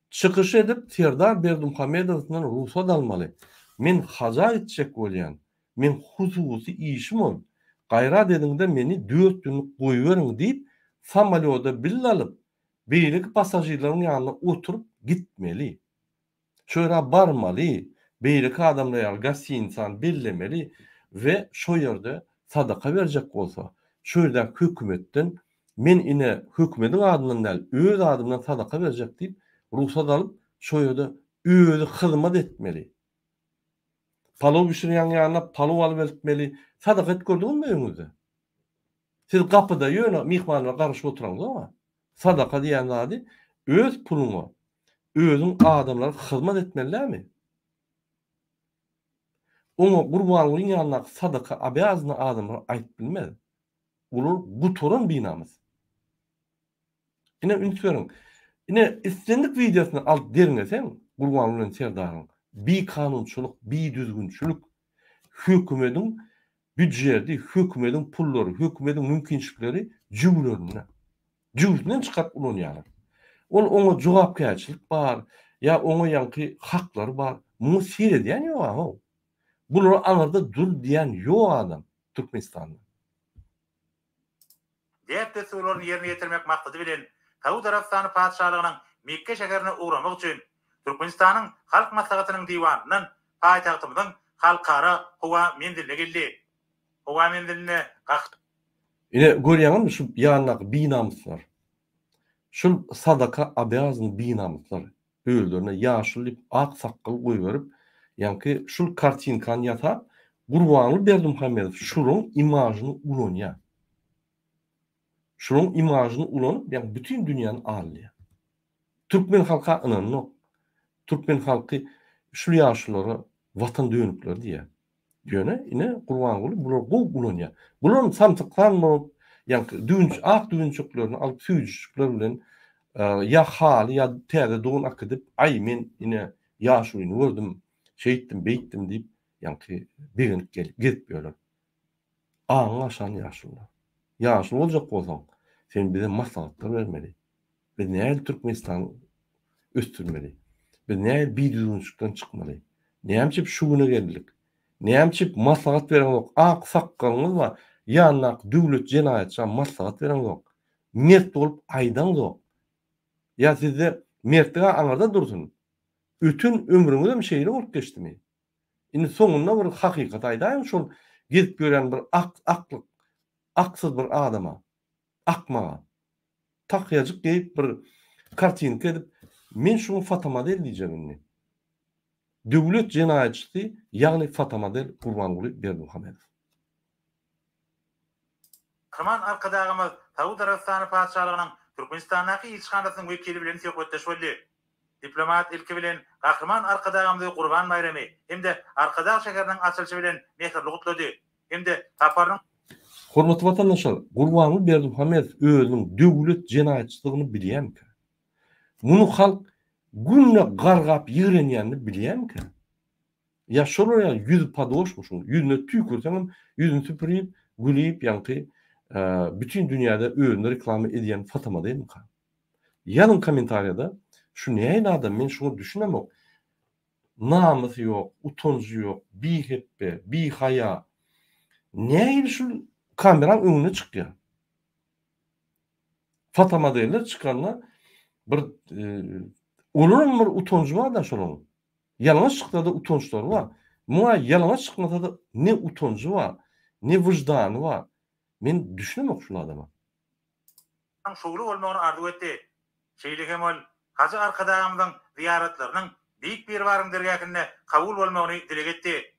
Çıkış edip Serdar Berdimuhammedowyň ruhsat almaly. Men haja etjek bolýan, men hususy işim ol. Gaýrat ediňde meni 4 gün goýuweriň diýip samalyota bill alyp, beýlik pasajirlaryň ýanyna oturup gitmeli. Şöýra barmaly, beýlik adamlar gasinçan bellemeli we şo ýerde sadaka berjek bolsa, şöýle hökümetden men ine hökümetiň adyndan däl, öz adymdan sadaka berjek diýip ruhsat alıp şo ýerde özü hyzmat etmeli. Palaw pişirýän ýanyna palaw alyp etmeli. Sadaka et gördüňizmi öňüňizde? Siz gapyda ýöne mihmanlara garaşyp oturaňyz ama sadaka diýen zady öz puluňa, özüň adamlara hyzmat etmelilermi? Oňa Gurbanlyň ýanyna sadaka abazyny adamlar aýdyp bilmez. Ular gutorun binamyz. Ine ünsüreň ine istendik videosyny alyp derňeseň Gurbanlyň serdaryň bir kanunçuluk, bir düzgünçülük hökümetiň büdjeti, hökümetiň pullary, hökümetiň mümkinçilikleri jüwlerinden çykaryp ulanýar. Ol oňa jogapkärçilik bar, ýa oňa ýanky haklar bar. Muňu sir edýän ýok. Bular anarda dur diýen ýok adam Türkmenistanda. diýip tesurlaryny ýerine ýetirmek maksady bilen Saudi Arabistany paşalygynyň Mekke şäherine uğramak üçin Türkmenistanyň halk maslahatynyň diwanyndan paýtagtymyzyň halkara howa mendille geldi. Howa mendiline Ine görýäňmi şu ýanyna binamyslar. Şul sadaka abazyny binamyslar. Öýlerine ýaşylyp ak sakkal goýberip, ýani şul kartinkan ýatap Gurbanly Berdimuhammedow şuruň imajyny ulanýar. Şuruň imajyny ulanyp, ýani bütün dünýäni alýar. Türkmen halka inanok. Türkmen halky şu ýaşlary watan dönükler diýär. Diýene ine Gurban Guly bular gow bulanýar. Bular samsyklan bolup ýa-ni ak düýünçüklaryny alyp süýjükler bilen ya hal ya täze doğun akydyp ay men ine ýaşulyny gördüm, şeýitdim, beýitdim diýip ýa-ni begenip gelip ýörler. Aňa aşan ýaşulylar. Ýaşuly boljak bolsaň, sen bize maslahatlar bermeli. Biz näme Türkmenistany östürmeli. Biz näme biýdüňçükden çykmaly. Näme şu güne geldik. Näme maslahat beren yok. Ak sakkalyňyz var. Ýanyna döwlet jenaýatçy maslahat beren yok. Mert bolup aýdan yok. Ya sizde mertliğe aňarda dursun. Ötün ömrüňizde bir şeýle bolup geçdimi? Indi soňunda bir hakykat aýdaýyn şol gezip gören bir aksyz bir adama, akmaga, takýajyk geýip bir kartinka edip men şunu fotomodel diýjegimni. Döwlet jenaýatçysy, ýagny fotomodel Gurban Guly Berdimuhammedow. Kırman arkadağımız Tawud Arabistany padşalygynyň Türkmenistanaky ilçihanasynyň wekili bilen söhbetleşýärdi. Diplomat ilki bilen Gahryman arkadağymyzy Gurban bayramy hemde arkadağ şeheriniň açylyşy bilen mehirli gutlady. Hemde taparyň Hormatly vatandaşlar, Gurban Guly Berdimuhammedow özüniň döwlet jenaýatçylygyny bilýärmi? Muny halk günne gargap ýigrenýänini bilýärmi? Ya şolara yüz padoşmuş, yüzüne tükürseň yüzüni süpürýip, gülýip ýa-ni bütün dünyada özüni reklam edýän fotomodel mi? Ýalyn kommentariýada şu näýe adam men şunu düşünemok. Namysy ýok, utanjy ýok, biheppe, bihaya. Näýe şu kameranın öňüne çykýar? Fotomodeller çykanlar bir olur bir utanjy var da şonuň. Ýalňaç çykda da utançlar var. Muňa ýalňaç çykmasa da ne utanjy var, ne wyjdany var. Men düşünemok şu adama. şugly bolmagyny arzu etdi. Şeýlegem ol haja arkadağymyzyň ziyaretleriniň büyük bir barym dergäkinde kabul bolmagyny dileg etdi.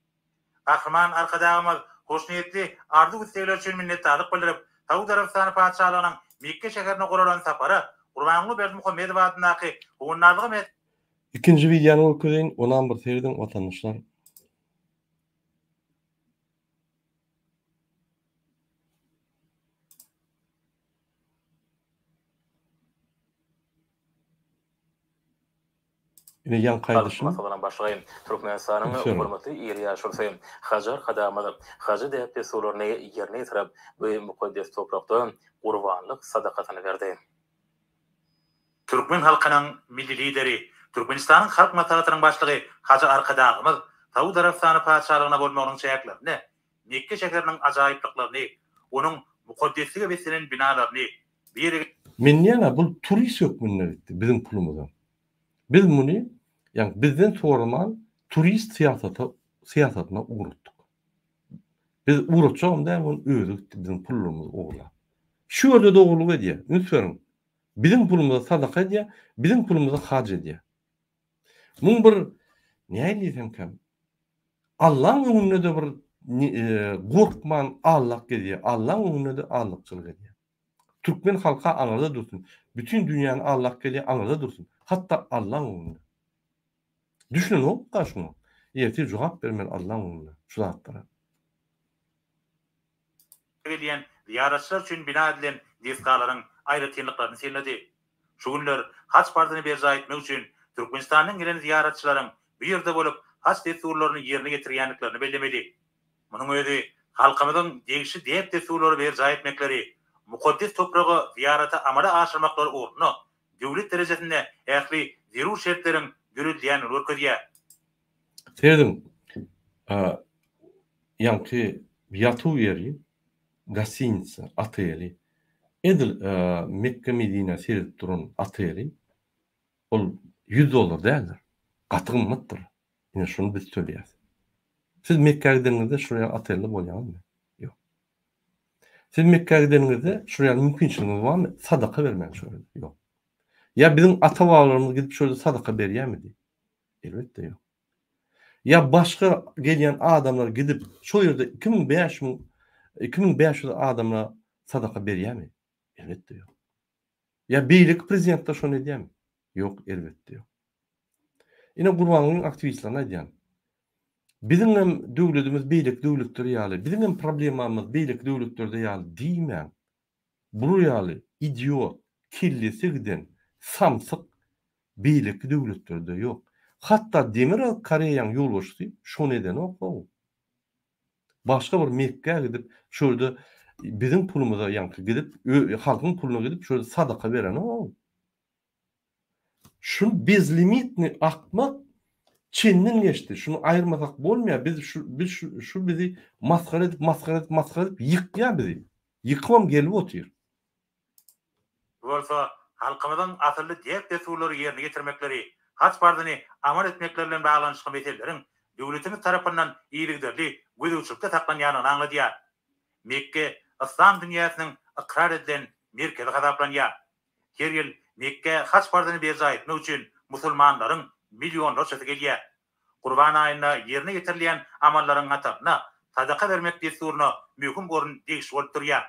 Gahryman arkadağymyz hoşniyetli arzu istegler üçin minnetdarlyk bildirip Tawud Arabistany padşalygynyň Mekke şeherine guralan sapary Gurban Guly Berdimuhammedow adynaky hugunarlygy İkinci videonu okuyun. Ondan bir seyredin vatandaşlar. Yine yan kaydışın. Masalan başlayın. Türkmenistanyň hormatly ýeri ýaşursaýyn. Hajar hadamady. Haja diýip solaryny ýerine ýetirip we mukaddes toprakda gurbanlyk sadakatyny berdi. Türkmen halkynyň milli lideri, Türkmenistanyň halk matematynyň başlygy Haja Arkadağymyz Tawud Arabistany padşalygyna bolmagynyň şeýlerini, Mekke şeheriniň ajaýyplyklaryny, onuň mukaddeslige beselen binalaryny bir Men ýa bu turist hökmüne etdi bizim pulumyza. Biz muny, ýa bizden sorman turist siýasatyna ugrutdyk. Biz ugrutjagym da bu özü bizim pulumyz ogla. Şu ýerde dogrulyk edýär. Ünsüň. Bizim pulumyza sadaka edýär, bizim pulumyza hac edýär. Muň bir näme diýsem kam? Allah'ın öňünde de bir gorkman Allah edýär. Allah'ın öňünde de Allahçylyk edýär. Türkmen halka aňarda dursun. Bütün dünýäni Allah edýär, aňarda dursun. Hatta Allah'ın öňünde. Düşünün o gaşmy. Ýeti jogap bermen Allah'ın öňünde. Şu zatlara. Gelen ziyaretçiler üçin bina edilen diskalaryň aýry tynlyklaryny seýledi. Şu günler haç partyny berja etmek üçin Türkmenistanyň gelen ziyaretçilaryň bu ýerde bolup haç desturlaryny ýerine getirýänliklerini bellemeli. Munyň özü halkymyzyň degişi diýip desturlary berja etmekleri, mukaddes topragy ziyarata amala aşyrmaklary ornuny döwlet derejesinde ähli zerur şertleriň görülýän örkezýär. Seyredim. Ýa-ni ýatuw ýeri, gasinitsa, ateli, edil Mekke Medine seyredip duran ateli, ol $100 değildir. Gaty gymmatdyr. Ýene şunu biz söylýäs. Siz Mekke'ye gideningizde şuraya atelde bolýarmy? Ýok. Siz Mekke'ye gideningizde şuraya mümkinçiligiňiz barmy? Sadaka bermek şöyle. Ýok. Ya bizim ata-babalarymyz gidip şöyle sadaka berýärmidi? Elbetde ýok. Ya başka gelýän adamlar gidip şu ýerde 2500 adamla sadaka berýärmi? Elbetde ýok. Ya beýlik prezident de şonu edýärmi? Ýok, elbetde ýok. Ine Gurban Gulyň aktivistlerine diýen. Bizim hem döwletimiz beýlik döwletler ýaly, bizim hem problemamyz beýlik döwletlerde ýaly diýmän. Bu ýaly idiot, killesi giden, samsyk beýlik döwletlerde ýok. Hatda Demirel Koreýanyň ýolbaşçysy şo neden okmagy. Başga bir Mekke'ye gidip şurada bizim pulumuza yankı gidip halkın puluna gidip şurada sadaka veren o. Şun biz limitini akmak Çin'den geçti. Şunu ayırmasak bolmaya biz şu bizi maskara edip yıkya bizi. Yıkmam gelip otuyor. Bolsa halkymyzyň asylly diýip desurlary ýerine getirmekleri, haç bardyny amal etmekleri bilen baglanyşly meseleleriň döwletimiz tarapyndan iýilikderli gözüçükde taklanýanyny aňladýar. Mekke İslam dünýäsiniň ikrar edilen merkezi gazaplanýar. Her ýyl Mekke haç bardyny beja etmek üçin musulmanlaryň millionlarça gelýär. Qurban aýyna ýerine getirilýän amallaryň gatyna sadaka bermek desuruny möhüm gorun degişip bolup durýar.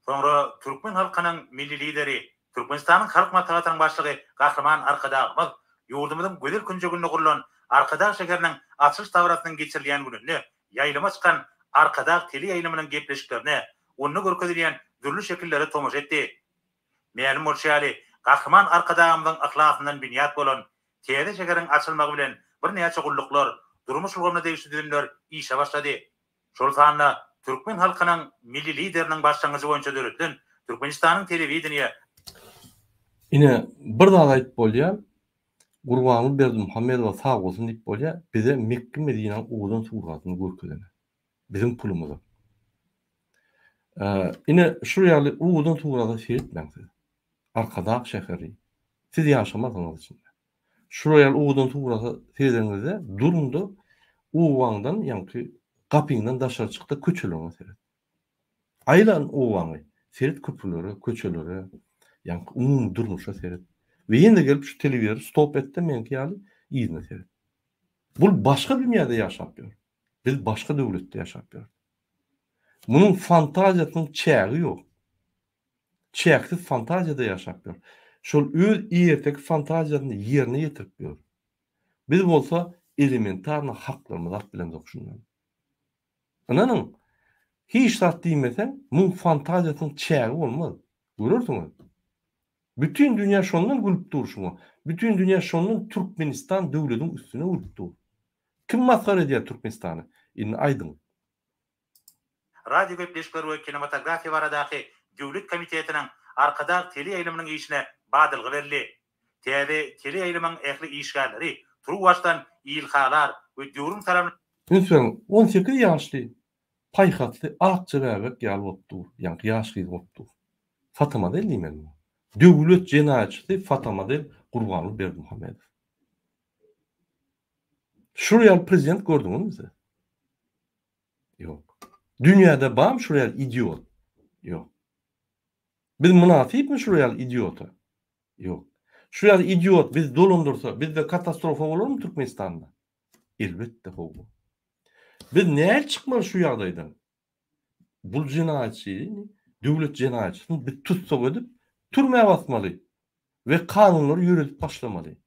Sonra Türkmen halkynyň milli lideri, Türkmenistanyň halk matbaatynyň başlygy Gahrman Arkadagymyz ýurdumyzyň gözel künjeginde gurulan Arkadag şeheriniň açyş dawrasynyň geçirilýän gününi ýaýlama çykan Arkadag teli ýaýlamynyň gepleşiklerini, onu görkezilýän dürli şekilleri tomuş etdi. Ma'lum bolýarly, Gahrman Arkadagymyzyň ihlasyndan binýat bolan teli şeheriň açylmagy bilen bir näçe gulluklar, durmuş ulgamna degişdirler işe başlady. Şol sanda Türkmen halkynyň milli lideriniň başlangyjy boýunça döretden Türkmenistanyň telewizionyny Ine bir daha aýyp bolýar. Gurbany Berdimuhammedow sag bolsun diýip bolýar. Bize Mekke Medinanyň uwdan suratyny görkezene. Bizim pulumuza. Ine şu ýaly uwdan surata seyretmeňiz. Arkadag şeheri. Siz ýaşamasyňyz içinde. Şu ýaly uwdan surata seyredenizde durumda uwangdan ýa-ni gapyňdan daşar çykda köçelegi seyret. Aýlan uwany seyret köçeleri ýa-ni umum durmuşa seyret. Ve ýene gelip şu telewizor stop etdi menki ýaly ýygyny seyret. Bu başga dünýäde ýaşap ýör. Biz başga döwletde ýaşap ýör. Munyň fantaziýasynyň çägi ýok. Çäksiz fantaziýada ýaşap ýör. Şol öz ýerdeki fantaziýasyny ýerine ýetirip ýör. Biz bolsa elementarny haklarymyz bilen dokşundan. Ananyň hiç zat diýmesen, muň fantaziýasynyň çägi bolmaz. Görürsiňiz. Bütün dünya şondan gülüp duruşma. Bütün dünya şondan Türkmenistan döwletiniň üstüne gülüp dur. Kim maskara edýär Türkmenistany? Indi aýdym. Radio gepleşikleri we kinematografiýa baradaky döwlet komitetiniň Arkadag teli ýaýlamynyň işine badylgy berildi. Teli ýaýlamyň ähli işgärleri turu başdan ilhalar we döwrüm tarapyndan 18 ýaşly paýhatly akça bäbek ýaly bopdur. Ýa-ni ýaşly bopdur. Fatyma del diýmen. Döwlet jenaýatçysy Fatyma del Gurbany Berdimuhammedow. Şu ýaly prezident gördüňizmi? Ýok. Dünýäde bam şu ýaly idiot. Ýok. Biz munafipmi şu ýaly idiota? Ýok. Şu ýaly idiot biz dolandyrsa, bizde katastrofa bolarmy Türkmenistanda? Elbetde bolýar. Biz näme çykmaly şu ýagdaýdan? Bu jenaýatçy, döwlet jenaýatçysyny biz tutsak edip türmäge basmaly we kanunlary ýöretip başlamaly.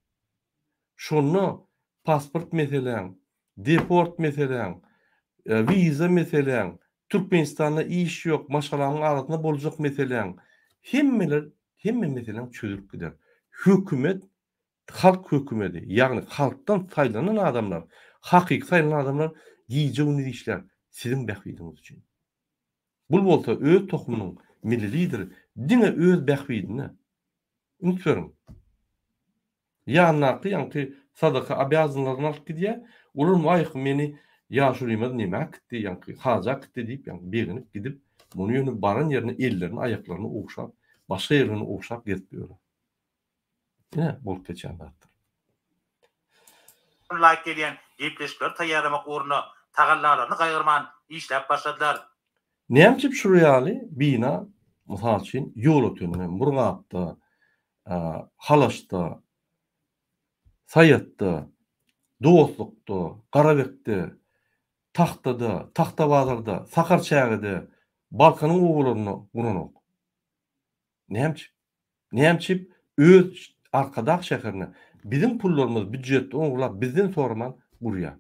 Şonu pasport meseleň, deport meseleň, viza meseleň, Türkmenistanda iş ýok, maşgalanyň arasynda boljak meseleň, hemme meseleň çözülüp gider. Hökümet, halk hökümeti, ýagny halkdan saýlanan adamlar, hakyky saýlanan adamlar diýjegini diýişler sizin bähwidiniz üçin. Bu bolsa öz tokumunyň milli lideri diňe öz bähwidini unutmaýarym. Ýa-ni sadaka abyazynlaryny alyp gidýär, olar maýyk meni ýaşurymaz näme gitdi, ýa-ni haja gitdi diýip, ýa-ni beginip gidip, muny ýöne baran ýerine ellerini, aýaklaryny owşap, başga ýerine owşap gezip ýörler. Ne bolup geçenlerdir. Laýyk gelýän gepleşikler taýýarlamak ugruna tagallalaryny gaýgyrman işläp başladylar. Näçip şu ýaly bina mysal üçin ýol ötününe, Murgapda, Halaşda, Saýatda, Dostlukda, Garabekde, Tahtada, Tahtabazarda, Sakarçägide, Balkanyň owlaryny guranok. Näçip öz Arkadag şäherine bizim pullarymyz büdjetde oňlap bizden sorman gurýar.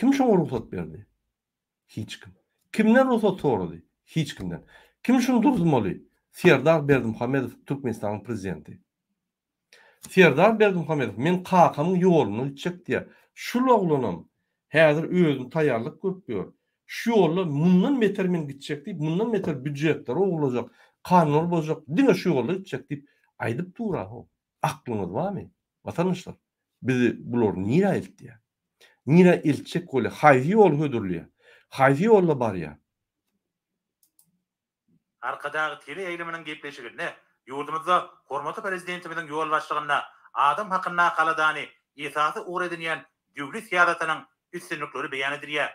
Kim şoňa ruhsat berdi? Hiç kim. Kimden ruhsat sordy? Hiç kimden. Kim şunu durdurmaly? Serdar Berdimuhamedov, Türkmenistanyň prezidenti. Serdar Berdimuhamedov men kakamyň ýoluny gitjek diýe. Şul oglanam häzir özüni taýýarlyk görüpdir. Şu ýolda mundan beter men gitjek diýip, mundan beter büdjetler oglajak, kanun bolajak, diňe şu ýolda gitjek diýip aýdyp dura. Aklyňyz barmy? Watandaşlar, bizi bular niýe aýtdy? Niýe elçek goly haýy ýol hödürlýär? Haýy ýolda barýar. Arkadağı tele eýleminiň gepleşiginde ýurdumyzda hormatly prezidentimiziň ýol başlygyna adam hakynda kaladany esasy ugur edilýän döwlet siýasatynyň üstünlikleri beýan edilýär.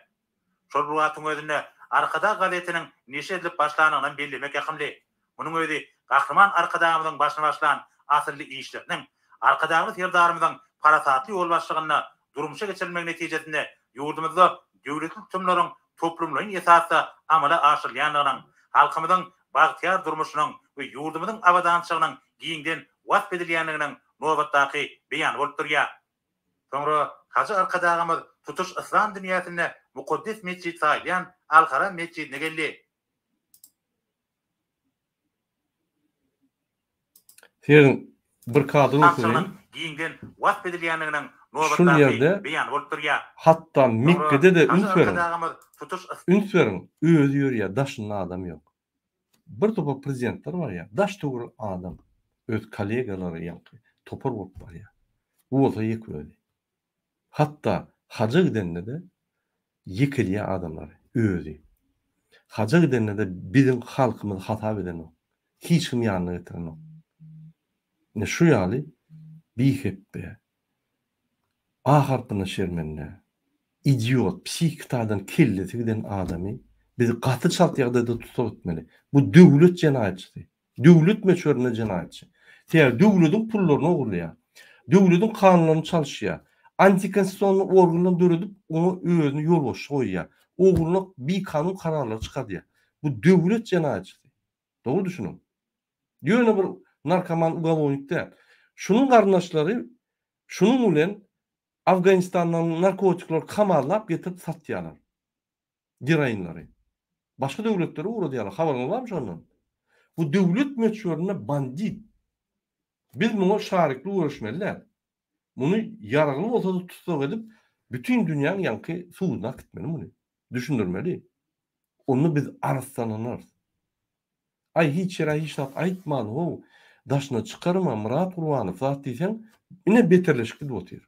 Şol ruwatyň özünde arkada gazetiniň neşe edilip başlanynyň bellemek ýakymly. Munyň özü gahrman arkadağymyzyň başyna başlan asyrly işleriniň arkadagy serdarymyzyň parasatly ýol başlygyna durmuşa geçirilmek netijesinde ýurdumyzda döwletli tutumlaryň toplumlaryň esasy amala aşyrylýanlygynyň halkymyzyň bagtyar durmuşynyň we ýurdumyzyň awadançylygynyň giňden wasp edilýänliginiň nobatdaky beýan bolup durýar. Soňra hazy arkadagymyz tutuş islam dünýäsinde mukaddes mesjid saýlan Al-Haram mesjidine geldi. Serin bir kadyny okuýan. Giňden wasp edilýänliginiň nobatdaky beýan bolup durýar. Hatda Mekke'de de üns verin. Öz ýörýär, daşyny adam ýok. Bir topa prezidentler var ya, daş tugur adam, öz kollegalary ýa-da topar bolup barýar. Bu bolsa ýekböli. Hatta haja gidende de ýekilýär adamlar özü. Haja gidende de bizim halkymyz hata eden o. Hiç kim ýanyna getiren o. Ne şu ýaly biheppe. A harpyna şermenne. Idiot, psiktadan kelleti giden adamy biz gaty çalt ýagdaýda tutup etmeli. Bu döwlet jenaýatçysy. Döwlet meçhörüne jenaýatçy. Täze döwletiň pullaryny ogurlaýar. Döwletiň kanunlaryny çalşýar. Antikonstitusional organdan döredip onu özüni ýol boş goýýar. Ogurluk bir kanun kararlary çykadýar. Bu döwlet jenaýatçysy. Dogry düşünün. Ýöne bir narkoman ugalovnikde şunun garnaşlary şunun bilen Afganistandan narkotikler kamarlap getirip satýarlar. Heroinlary. Başga döwletlere uğradýarlar. Habaryňyz barmy şondan? Bu döwlet meçhörüne bandit. Biz muňa şarykly görüşmeliler. Muny ýaragly bolsa da tutsak edip bütün dünýäň ýanky suwuna gitmeli muny. Düşündirmeli. Onu biz arstananlar. Ay hiç ýere hiç nat aýtmaly o. Daşyna çykarma Murat Gurwany zat diýsen, ine beterleşik dip otyr.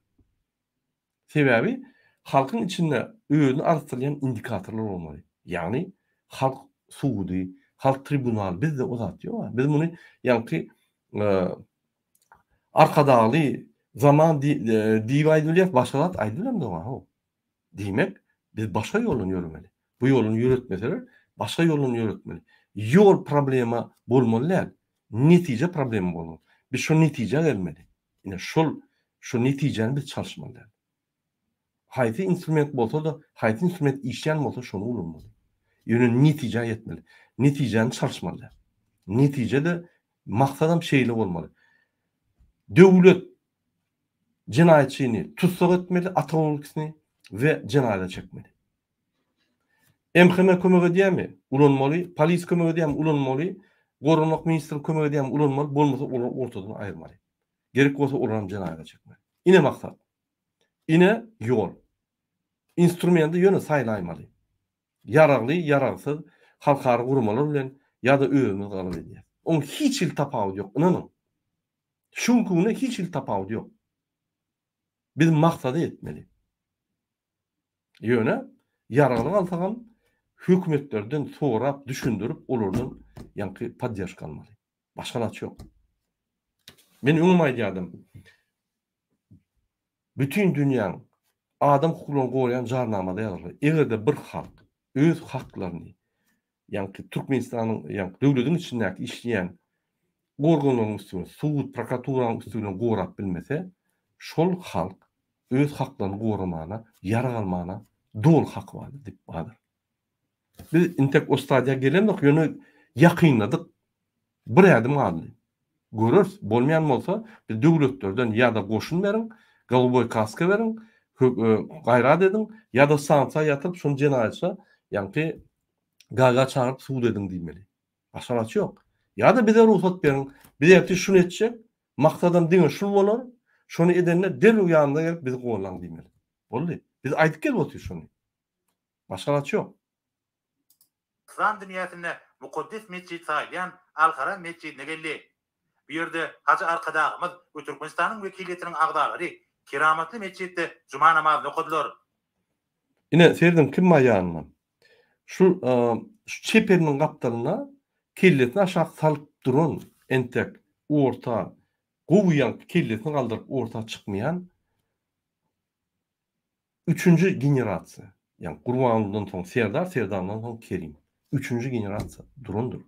Sebebi halkın içinde özünü arttırlayan indikatorlar olmalı. Yani halk suudi, halk tribunal biz de o zat yok. Biz bunu yankı arkadağı zaman divaydüliyet başkalat aydınlar da var. Demek biz başka yolunu yürümeli. Bu yolunu yürütmeseler başka yolunu yürütmeli. Yol problemi bolmalı. Netice problemi bolmalı. Biz şu netice gelmeli. Yine şu neticeni biz çalışmalı. Haýsy instrument bolsa da, haýsy instrument işleyen bolsa şonu ulanmaly. Ýöne netice ýetmeli. Netijeni çalışmaly. Netijede maksadam şeýle bolmaly. Döwlet jenaýatçyny tutsak etmeli, atawlyksyny we jenaýata çekmeli. MHM kömek edýärmi? Ulanmaly, polis kömek edýärmi? Ulanmaly, gorunluk ministri kömek edýärmi? Ulanmaly, bolmasa olar ortadan aýyrmaly. Gerek bolsa olar jenaýata çekmeli. Ine maksat. Ine yol. Instrumenti ýöne saýlaýmaly. Yaragly, yaragsız halkary gurmalar bilen ýa-da özümiz galyp edýär. Oň hiç il tapawut ýok. Inanyň. Şunkuny hiç il tapawut ýok. Biz maksady etmeli. Ýöne yaragly alsagan hökümetlerden sorap, düşündirip olardan ýanky podдержка almaly. Başga naçy ýok. Men öňüme aýdýardym. Bütün dünýäň adam hukuklaryny goýan jarnamada ýazylar. Egerde bir halk öz haklaryny, ýanky Türkmenistanyň ýanky döwletiň içindäki işleýän organlaryň üstüne, suud, prokuraturaň üstüne gorap bilmese, şol halk öz haklaryny goramana, ýara almana dol hak bar diýip badyr. Biz intek o stadiýa gelendik, ýöne ýakynladyk. Bir ýerdem galdy. Görürs, bolmaýan bolsa, biz döwletlerden ýa-da goşun berin, Golboy kaska verin, gayrat edin ya da sansa yatıp şonu jenayetçi yani gaga çağırıp suud edin diýmeli. Başaraç yok. Ya da bize ruhsat berin. Bize eti şunu etçek, maktadan diňe şul bolar, şonu edenler derrü ýanynda gelip bizi gowlan diýmeli. Boldy. Biz aýdyp gelip otyr şonu. Başaraç yok. İslam dünýäsinde mukaddes mescid saýlan Alkara mescidine geldi. Bu yerde hacı arkadağımız Türkmenistan'ın vekiliyetinin agdalary kiramatly mescidde cuma namazyny okudylar. Ine serdim kim maýanyna? Şu çeperinin kaptalyna kelletini aşağı salıp durun entek orta goýan kelletini galdyryp orta çykmayan 3-nji generasiýa. Yani Gurbanlydan soň Serdar, Serdardan soň Kerim. 3-nji generasiýa durundur.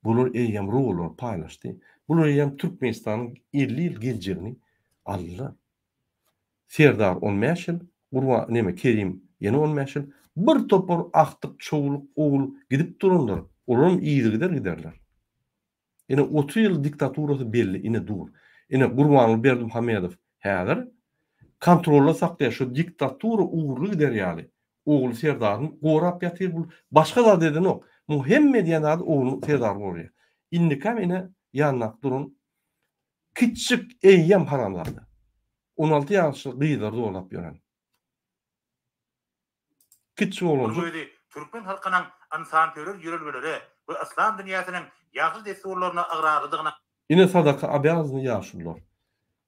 Bular eýem ruhlar paýlaşdy. Bular eýem Türkmenistanyň 50 ýyl geljegini aldylar. Serdar 15 ýyl, Gurban neme Kerim ýene 15 ýyl. Bir topar aktyk çoğuluk oğul gidip durunlar. Olam iýdi giderler. Ene 30 ýyl diktaturasy belli, ine dur. Ene Gurbanly Berdimuhammedow häzir kontrolla saklaýar şu diktatura uğurlu gider ýaly. Oğul Serdaryň gorap ýatyr bu. Başga da dedin ok. Muhammed ýa-da oğul Serdar bolýar. Indikam ene ýanyna durun. Kiçik eýem haramlady. 16 ýaşly gyýdar dolap ýören. Kiçik oğlanjy Türkmen halkynyň ansanpörür ýürelgeleri we İslam dünýäsiniň ýaşy desturlaryna agrardygyna ine sadaka abazyny ýaşullar.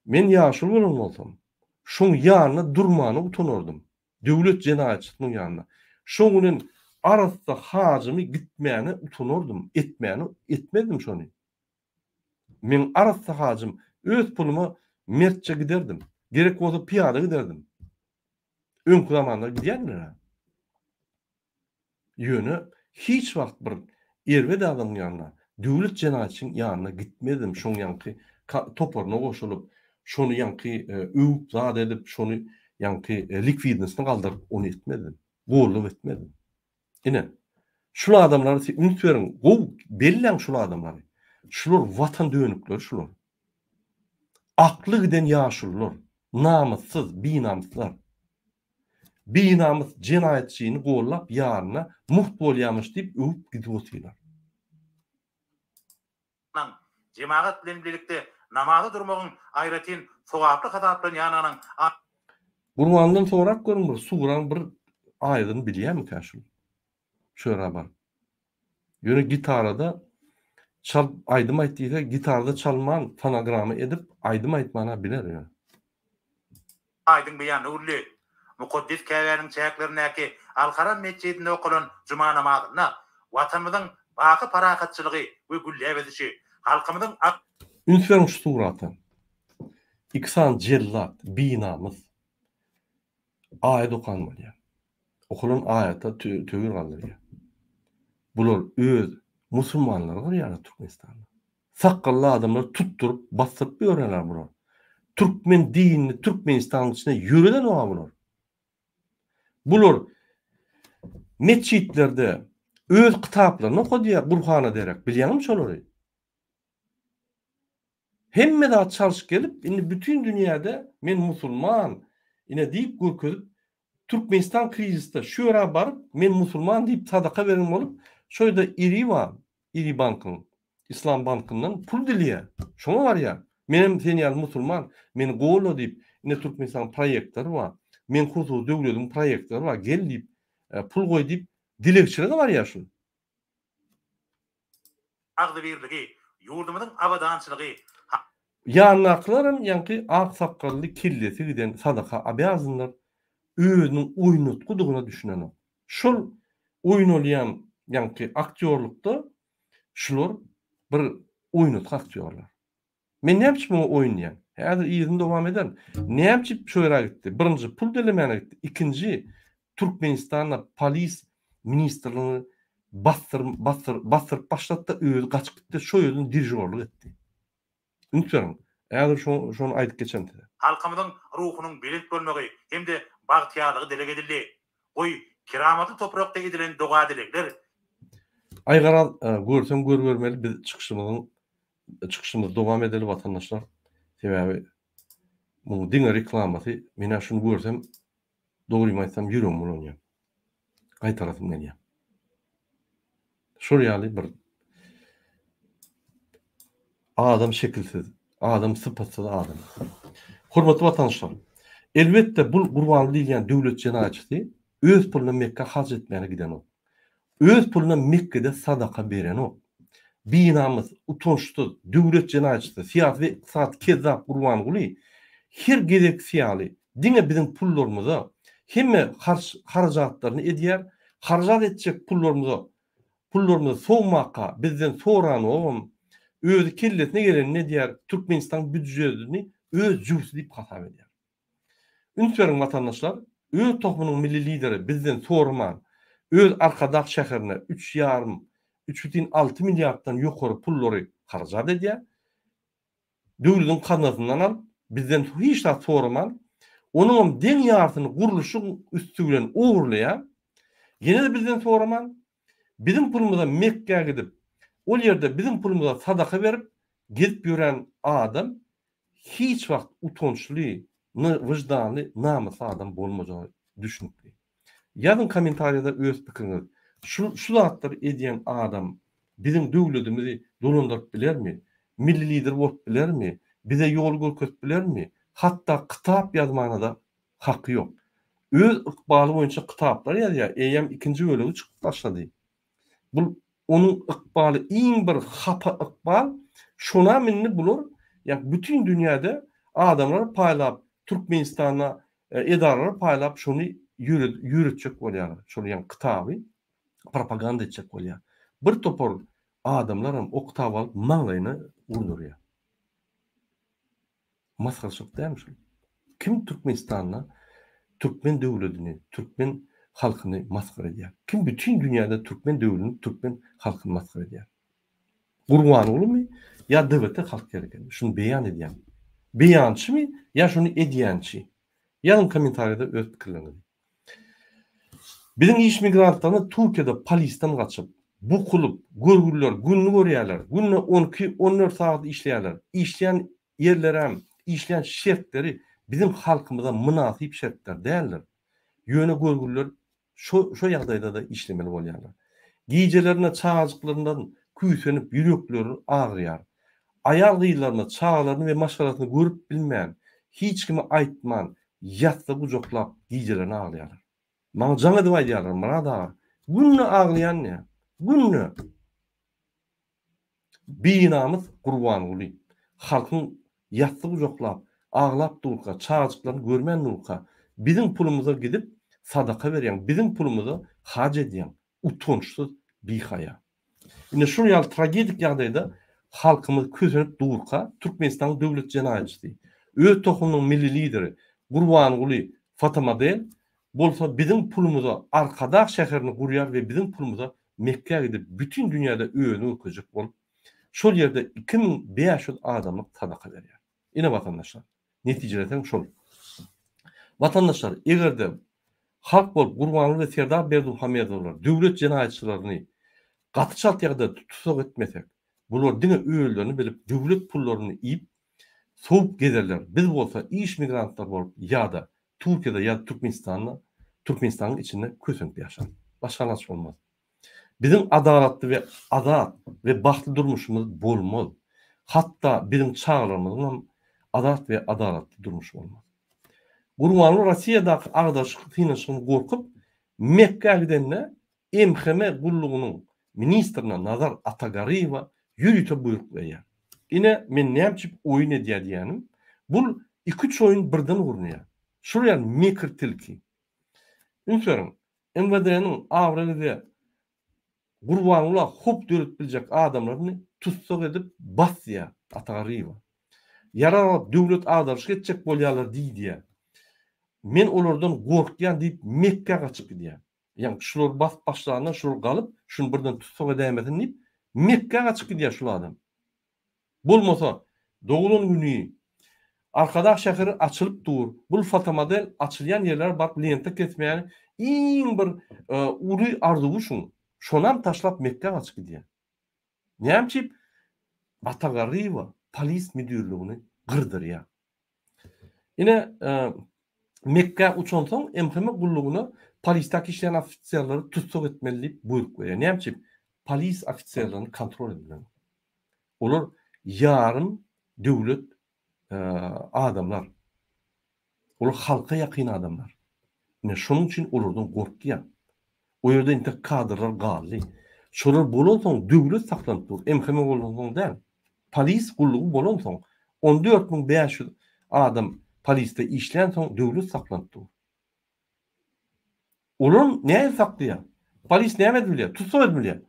Men ýaşul bolan bolsam, şoň ýanyna durmany utanardym. Döwlet jenayetçiligiň ýanyna. Şoňuň arasynda hajymy gitmäni utanardym, etmäni etmedim şonu. Men arasynda hajym öz puluma mertçe giderdim. Gerek bolsa piýada giderdim. Öňkü zamanda gidýänler. Ýöne hiç wagt bir erwed adamyň ýanyna, döwlet jenayetçiniň ýanyna gitmedim. Şoň ýanky toparna goşulyp, şonu ýanky öwüp zat edip, şonu ýanky likvidnosyny galdyryp onu etmedim. Goýulyp etmedim. Ine şul adamlary ünsüň berin, gow belläň şul adamlary. Şular watan dönükler şular. Akly giden ýaşullar, namysyz, binamslar. Binamys jenayetçini gollap ýaryna muht bolýarmyş diýip öwüp gidip oturýar. Cemaat bilen birlikde namaza durmagyň aýratyn sowaply hataplan ýanynyň Gurbanlydan sorak görün bir suwran bir aýdyny bilýärmi käşul? Şöra bar. Ýöne gitarada çal aýdym aýtdyýsa gitarada çalman fonogramy edip aýdym aýtmana biler ýa. Aýdym beýan urly mukaddes käwäniň çäklerindäki Alkara mescidinde okulan cuma namazyna watanymyzyň baky parakatçylygy we güllebedişi halkymyzyň ünsüň şu surata. İksan jellat, binamız aýat okanmalýar. Okulan aýata tögür galdyrýar. Bular öz musulmanlar ýa-da Türkmenistanda. Sakally adamlar tutturup basyp ýörenler bular. Türkmen dinini Türkmenistanyň içine ýöreden oğa bular. Bular mescitlerde öz kitaplaryny okudýar, Burhana derek. Bilýärmi şolary? Hemme de çalyşyp gelip, indi bütün dünýäde men musulman ine diýip görkezip Türkmenistan krizisde şöra barıp men musulman diýip sadaka beren bolup, şoýda iri bankyň, İslam bankynyň pul dilýär. Şoňa bar ýa. Menem sen ýa musulman, meni gowla diýip, ine Türkmenistan proýektleri bar. Men husus döwletiň proýektleri bar. Gel diýip, pul goý diýip dilekçileri bar ýa şu. agdy birligi, ýurdumyzyň abadançylygy Ýanlaklaryň ýanky ak sakally killesi giden sadaka abazynylar özüniň oýnatgydygyna düşünen. Şol oýnalýan ýanky aktyorlukda şular bir oýnatgy aktyorlar. Men näçe bu oýnaýan? Häzir ýygyny dowam eden. Näçe şöýra gitdi? Birinji pul delemene gitdi. Ikinji Türkmenistanda polis ministrligiň bastyryp başlatdy, özü gaçyp gitdi, şo ýerden dirijorluk etdi. Ünsüň, häzir şonu aýdyp geçen. halkymyzyň ruhunyň bilinç bolmagy hemde bagtyarlygy delek edildi. Goý kiramatly toprakda edilen doga dilekler Aýgara görsem görmeli biz çıkışymyz dowam edeli watandaşlar. Sebäbi Bu diňe reklamasy, men şunu görsem, dogry aýtsam ýüregim bulanýar. Gaýtarasym gelýär. Şol ýaly bir adam şekilsiz, adam sıpatsız adam. Hormatly watandaşlar, elbetde bu gurbanlyk diýen döwlet jenaçysy öz puluna Mekka hac etmäne giden o. Öz puluna Mekkede sadaka beren o. Binamız utonçsuz döwlet jenaçysy, siýasat we iqtisat kezzap gurban guly, her gereksiz ýaly diňe bizim pullarymyza hemme harajatlaryny edýär, harajat etjek pullarymyzy soňmakka bizden soran ogum öz kelletine gelen ne diýär Türkmenistan büdjetini öz jüwsi diýip hasap edýär. Ünsüren watandaşlar, öz tohumunyň milli lideri bizden sorman, öz arkadaş şäherine 3,5-3,6 milliarddan ýokary pullary harajat edýär. Döwletiň kanatyndan alyp bizden hiç de sorman, onuň deň ýartyny guruluşy üstünden uğurlaýar. Ýene de bizden sorman, bizim pulumyza Mekke'ye gidip o ýerde bizim pulumyza sadaka berip gidip ýören adam hiç wagt utonçly, wyjdanly, namusly adam bolmajagy düşünipdi. Ýazın kommentariyada öz pikiriňiz. Şu zatlar edýän adam bizim döwletimizi dolandyryp bilermi? Milli lider bolup bilermi? Bize ýol görkezip bilermi? Hatta kitap ýazmana da hakkı ýok. Öz ykbaly boýunça kitaplar ýazýar. Eýem 2-nji bölegi çykyp başlady. Bu onun ykbaly iň bir hapa ykbal şona minni bulur. Yani bütün dünyada adamlar paýlap Türkmenistana edaralar paýlap şonu ýürütjek bolýar. Şonu ýa kitaby propaganda etjek bolýar. Bir topar adamlar o kitaby alyp maňlaýyna urdurýar. Masgaçyk dämşi. Kim Türkmenistana, Türkmen döwletini, Türkmen halkyny masgar edýär? Kim bütün dünyada Türkmen döwletini, Türkmen halkyny masgar edýär? Gurban bolmy? Ya döwletde halk gereken. Şunu beýan edýän. Beýançymy ya şunu edýänçi? Ýazın kommentariyada öz pikirlerinizi. Bizim iş migrantlaryny Türkiýede polisden gaçyp, bu kulup, görgürler, günni görýärler. Günni 12-14 saat işleýärler. İşleýän yerlere, işleýän şertleri bizim halkymyza münasip şertler däldir. Ýöne görgürler şu ýagdaýda da işlemeli bolýarlar. Gijelerine çağajyklaryndan küýsenip ýürekleri ağrıýar. Aýal gyýlaryna çağlaryny we maşgalatyny görüp bilmän, hiç kime aýtman, ýatsa gujoklap gijelerini ağlaýarlar. Maňa jaň edip aýdýarlar, mana da günni ağlaýan ne? Günni. Binamyz gurban guly. Halkyň ýatsa gujoklap, ağlap durka, çağajyklaryny görmän durka, bizim pulumyza gidip sadaka berýän, bizim pulumyza hac edýän, utonçsuz bihaýa. Ine şu ýaly tragedik ýagdaýda halkymyz közenip durka, Türkmenistan döwlet jenaçysy, öz tohumunyň milli lideri Gurban Guly Fatamady bolsa bizim pulumyza arkadaş şäherini gurýar we bizim pulumyza Mekke'ye gidip bütün dünyada öýünü öküjek bolup, şol ýerde 2500 adamlyk sadaka berýär. Ine watandaşlar, netijede şol. Watandaşlar, egerde halk bolup Gurbanly we Serdar Berdimuhamedowlar döwlet jenaçylaryny gaty şart ýagdaýda tutsak etmesek, bular diňe öýüllerini bilip döwlet pullaryny iýip soğup gezerler. Biz bolsa iş migrantlar bolup ýa-da Türkiýede ýa-da Türkmenistanyň içinde kösenip ýaşar. Başga nasıl olmaz. Bizim adalatly we azat we baxtly durmuşymyz bolmaz. Hatta bizim çağlarymyzyň azat we adalatly durmuş bolmaz. Gurbanly Russiýadaky agdaşlyk finansçyny gorkup Mekke'ye gidenle MHM gullugynyň ministrine Nazar Atagariýewa ýürüte buyruk berýär. Ine men näçip oýun edýär diýenim. Bu 2-3 oýun birden gurunýar. Şuraya mikir tilki. Ünsörün, MVD'nin avrelide Gurbanlyga hop döret biljek adamlaryny tutsak edip basýar Atagariýewa. Yarara döwlet agdarşyk etjek bolýarlar diýdi. Men olardan gorkýan diýip Mekke'ye gaçyp gidýär. Yani şular bas başlarına şular galıp şunu buradan tutsak edemedin deyip Mekke'ye gaçyp gidýär şul adam. Bolmasa doğulun günü arkadaş şäheri açılıp dur. Bu Fatamady açylýan yerler bak lente kesmeýän iň bir uly arzuwy şun. Şonam taşlap Mekke'ye gaçyp gidýär. Näçip Atagariýewa polis müdürligini gırdyrýar. Yine Mekke uçan soň MHM gullugyna polisdaki işleyen ofisiýerleri tutsak etmeli buyruk berýär. Näme? Polis ofisiýerlerini kontrol edilen. Olar yarım döwlet adamlar. Olar halka ýakyn adamlar. Ne şonuň üçin olardan gorkýar. O ýerde inte kadrlar galy. Şolar bolan soň döwlet saklanyp dur. MHM bolan soň däl. Polis gullugy bolan soň 14.500 adam polisde işleyen soň döwlet saklanyp dur. Olar näme saklaýar? Polis näme edilýär? Tutsak edilýär.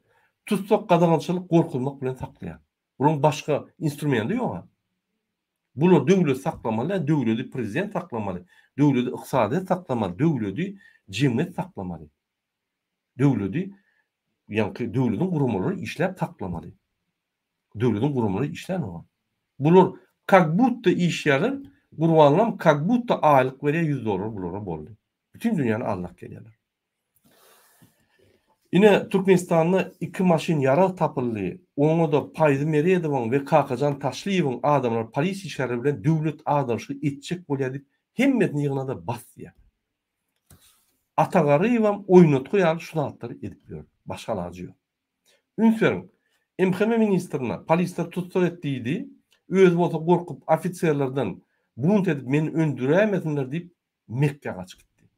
Tutsak gadançylyk gorkulmak bilen saklaýar. Bunun başka instrumenti ýok. Bunu döwlet saklamaly, döwleti prezident saklamaly, döwleti iqtisadiýat saklamaly, döwleti jemgyýet saklamaly. Döwleti ýa-ni döwletiň gurumlary işläp saklamaly. Döwletiň gurumlary işlänýär. Bular как будто işýärler, gurbanlam как будто aýlyk berýär $100 bulara boldy. Bütün dünýäni alnak gelýärler. Yine Türkmenistan'da 2 maşin yara tapıldı. Onu da paydı Meriyedov'un ve Kakacan Taşlıyev'in adamlar polis işleri bilen döwlet adaşı etçek bolýar. Hemmetini ýygyna da basýar. Atagaryýew oýnat goýar, şunu atları edip ber. Başga ilacı ýok. Ünsüň MHM ministrine polisler tutsak etdiýdi. Öz bolsa gorkup ofisiýerlerden bunt edip meni öndürämesinler diýip Mekke'ye gaçyp gitdi.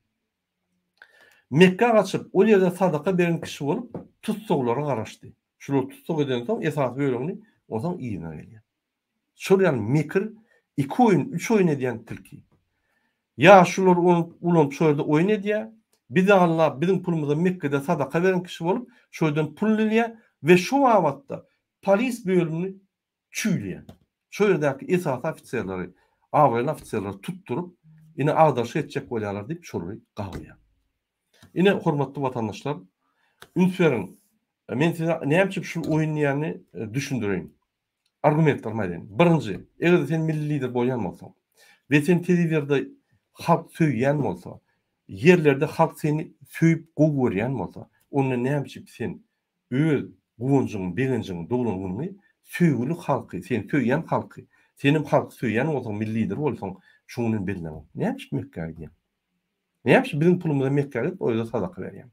Mekke'ye gaçyp o ýerde sadaka beren kişi bolup tutsaklara garaşdy. Şular tutsak eden soň esas bölümini oňa iýine gelýär. Şol ýaly mekir 2 oýun, 3 oýun edýän tilki. Ya şular ulan şöyle oýun edýär. Bir de Allah bizim pulumyza Mekke'de sadaka beren kişi bolup şoýdan pul alýar we şu wagtda polis bölümini çüýlýär. Şu ýerdäki esas ofisiýerleri, awryn ofisiýerleri tutturup, ine agdaş etjek bolýarlar diýip şolary gawýar. Ine hormatly watandaşlar, ünsüň men size näme şu oýun ýany düşündireyim. Argumentler maýdan. Birinji, eger sen milli lider bolýan bolsaň we sen telewizionda halk söýýän bolsa, yerlerde halk seni söýüp gowurýan bolsa, onu näme sen öz gowunjyň, begenjyň doglangyny söýgüli halky, sen söýýän halky, senim halk söýýän bolsaň milli lider bolsaň, şuny bellemem. Näme Mekke'ye gidýän? Näme bizim pulumyza Mekke'ye gidip oýda sadaka berýän?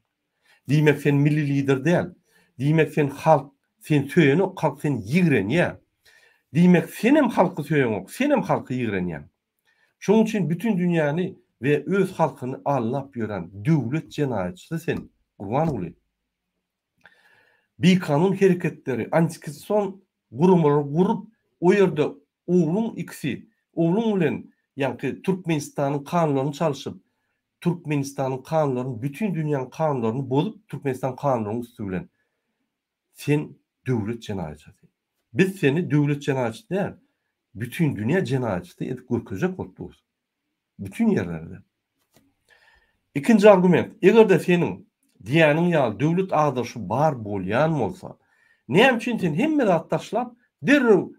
Diýmek sen milli lider däl. Diýmek sen halk, sen söýýän, halk sen ýigrenýär. Diýmek senem halky söýýän, senem halky ýigrenýär. Şonuň üçin bütün dünýäni we öz halkyny allap ýören döwlet jenaýatçysy sen, Gurban uly. Bir kanun hereketleri, antikorrupsiýon gurumlary gurup, o ýerde oğlun ikisi, oğlun bilen ýa-ni Türkmenistanyň kanunlaryny çalyşyp, Türkmenistanyň kanunlaryny, bütün dünýäniň kanunlaryny bozup, Türkmenistan kanunlaryny üstü bilen sen döwlet jenaýatçysy. Biz seni döwlet jenaýatçysy däl, bütün dünýä jenaýatçysy edip görkezek bolýar. Bütün yerlerde. İkinci argument, eger de senin diýäniň ýaly döwlet agdaşy bar bolýan bolsa, näme üçin sen hemme atdaşlap derrew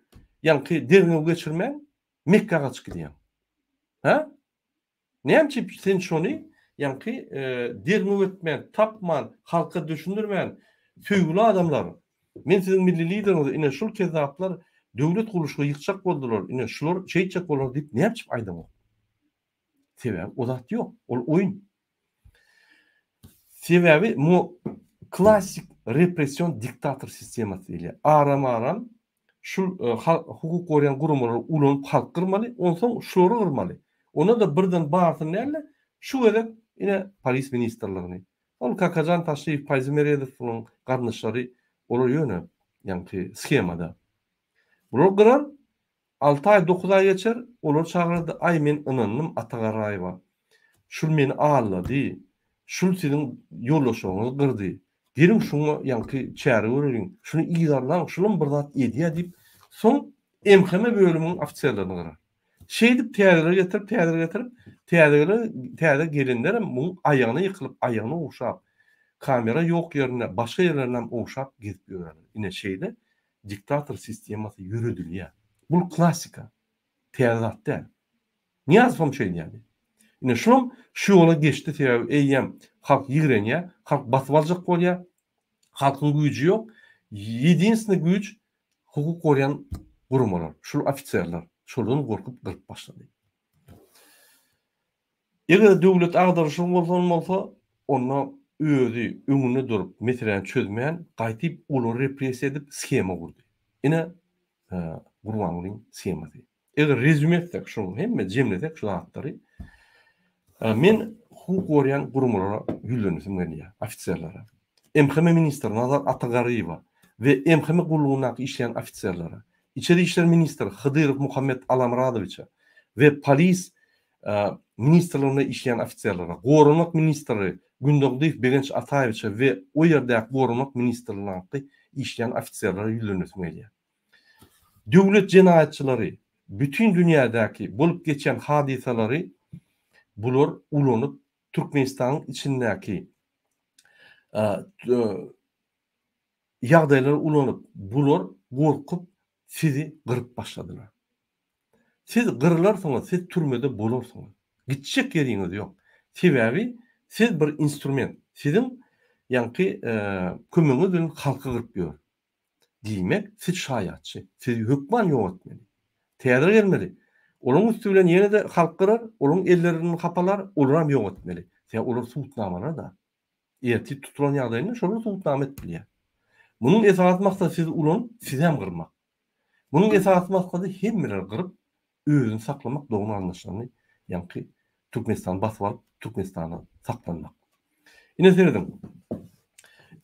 ýa-ni derrew geçirmän Mekke'ye gaçyp gidýän? Ha? Näme üçin sen şonu ýa-ni derrew etmän, tapman, halka düşündirmän söýgüli adamlar. Men sizin milli lideriniz ine şol kezaplar döwlet guruluşyny ýykjak boldular, ine şular şeýçek bolar diýip näme üçin aýdam? Sebäbi o zat ýok, ol oýun. Sebäbi mu klassik repressiýon diktator sistemasy ile aram şu hukuk goýan gurumlar ulanyp halk gyrmaly, onsoň şolary gyrmaly. Ona da birden barsyn näle? Şu edip ine polis ministrlerini. Ol Kakajan Taşlıyev, Payzy Meriyedow'un garnaşlary olar ýöne, ýa-ni skemada. Bular gyrar 6 ay 9 ay geçer, olar çağırdy, ay men ynannym Atagaraýewa. Şul meni allady. Şul sizin ýollaşyňyzy gyrdy. Dirim şunu ýa-ni çäre örerin. Şunu iýdarlaň, şulun bir zat edýär diýip, soň MHM bölüminiň ofisiýerlerini gyrar. Şeýdip täzeleri getirip, täze gelinler muň aýagyna ýykylyp, aýagyna ugşap, kamera ýok ýerine, başga ýerlerden ugşap gidip ýörler. Ine şeýle diktator sistemasy ýürüdülýär. Bu klassika. Täze däl. Niýaz hem şeýdi ýani. Ine şolum şu ýola geçdi täze eýem halk ýigrenýär, halk basyp aljak bolýar. Halkyň güýji ýok. Ýediňsine güýç hukuk goýan gurumlar, şol ofisiýerler. Şoldan gorkup gyryp başlady. Eger döwlet agdaryşy bolsa, onda özü öňünde durup meseleni çözmeýän gaýtyp ulu repressiýa edip skema gurdy. Ine Gurbanulyň skemasy. Eger rezüme etsek şunu hemme jemlesek şu atlary. Men hukuk gorayan gurumlara ýüzlenýär gelýär, ofisiýerlere. MHM ministri Nazar Atagaryeva ve MHM gulluğuna işleyen ofisiýerlere, İçeri İşler Ministri Hıdyrov Muhammed Alamradoviç'a ve polis ministrliğine işleyen ofisiýerlere, Gorunmak ministri Gündogdiýew Begenç Ataýewiç'a ve o ýerdäki Gorunmak ministrliğine işleyen ofisiýerlere ýüzlenýär gelýär. Döwlet jenaýatçylary bütün dünýädäki bolup geçen hadiselary bular ulanyp Türkmenistanyň içindäki ýagdaýlar ulanyp bular gorkup sizi gırıp başladılar. Siz gırılarsanız siz türmede bolarsanız. Gitçek yeriniz yok. Sebebi siz bir instrument. Sizin yankı kömüňiz bilen halky gırıp ýör. Diýmek siz şaýatçy. Siz hükman ýok etmeli. Teýär gelmeli. Olaň üstü bilen ýene de halk gırar, olaň ellerini kapalar, olar ýok etmeli. Sen olar suwutnamana da. Erti tutulan ýagdaýyny şonu suwutnama etmeli. Munyň esas maksady siz ulan siz hem gırmak. Munyň esas maksady hemmeler gırıp özüni saklamak doğru anlaşılany, ýa-ni Türkmenistan basyp alyp Türkmenistana saklanmak. Ine seredim.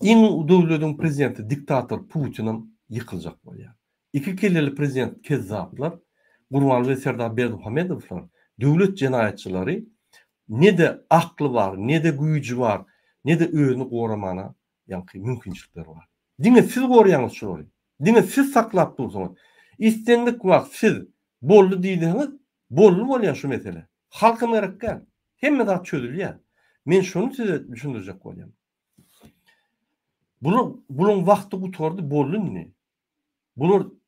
Iň döwletiň prezidenti diktator Putin yıkıljak bolýar. İki kelleli prezident kezzaplar, Gurbanly we Serdar Berdimuhamedowlar, döwlet jenaýatçylary ne de akly bar, ne de güýji bar, ne de özüni goramana ýa-ni mümkinçilikler bar. Diňe siz goraýaňyz şoly. Diňe siz saklap dursaňyz, istendik wagt siz boldy diýdiňiz, boldy bolýar şu mesele. Halkym gerekkä. Hemme zat çözülýär. Men şonu size düşündirjek bolýam. Bunun wagty gutordy boldy ne?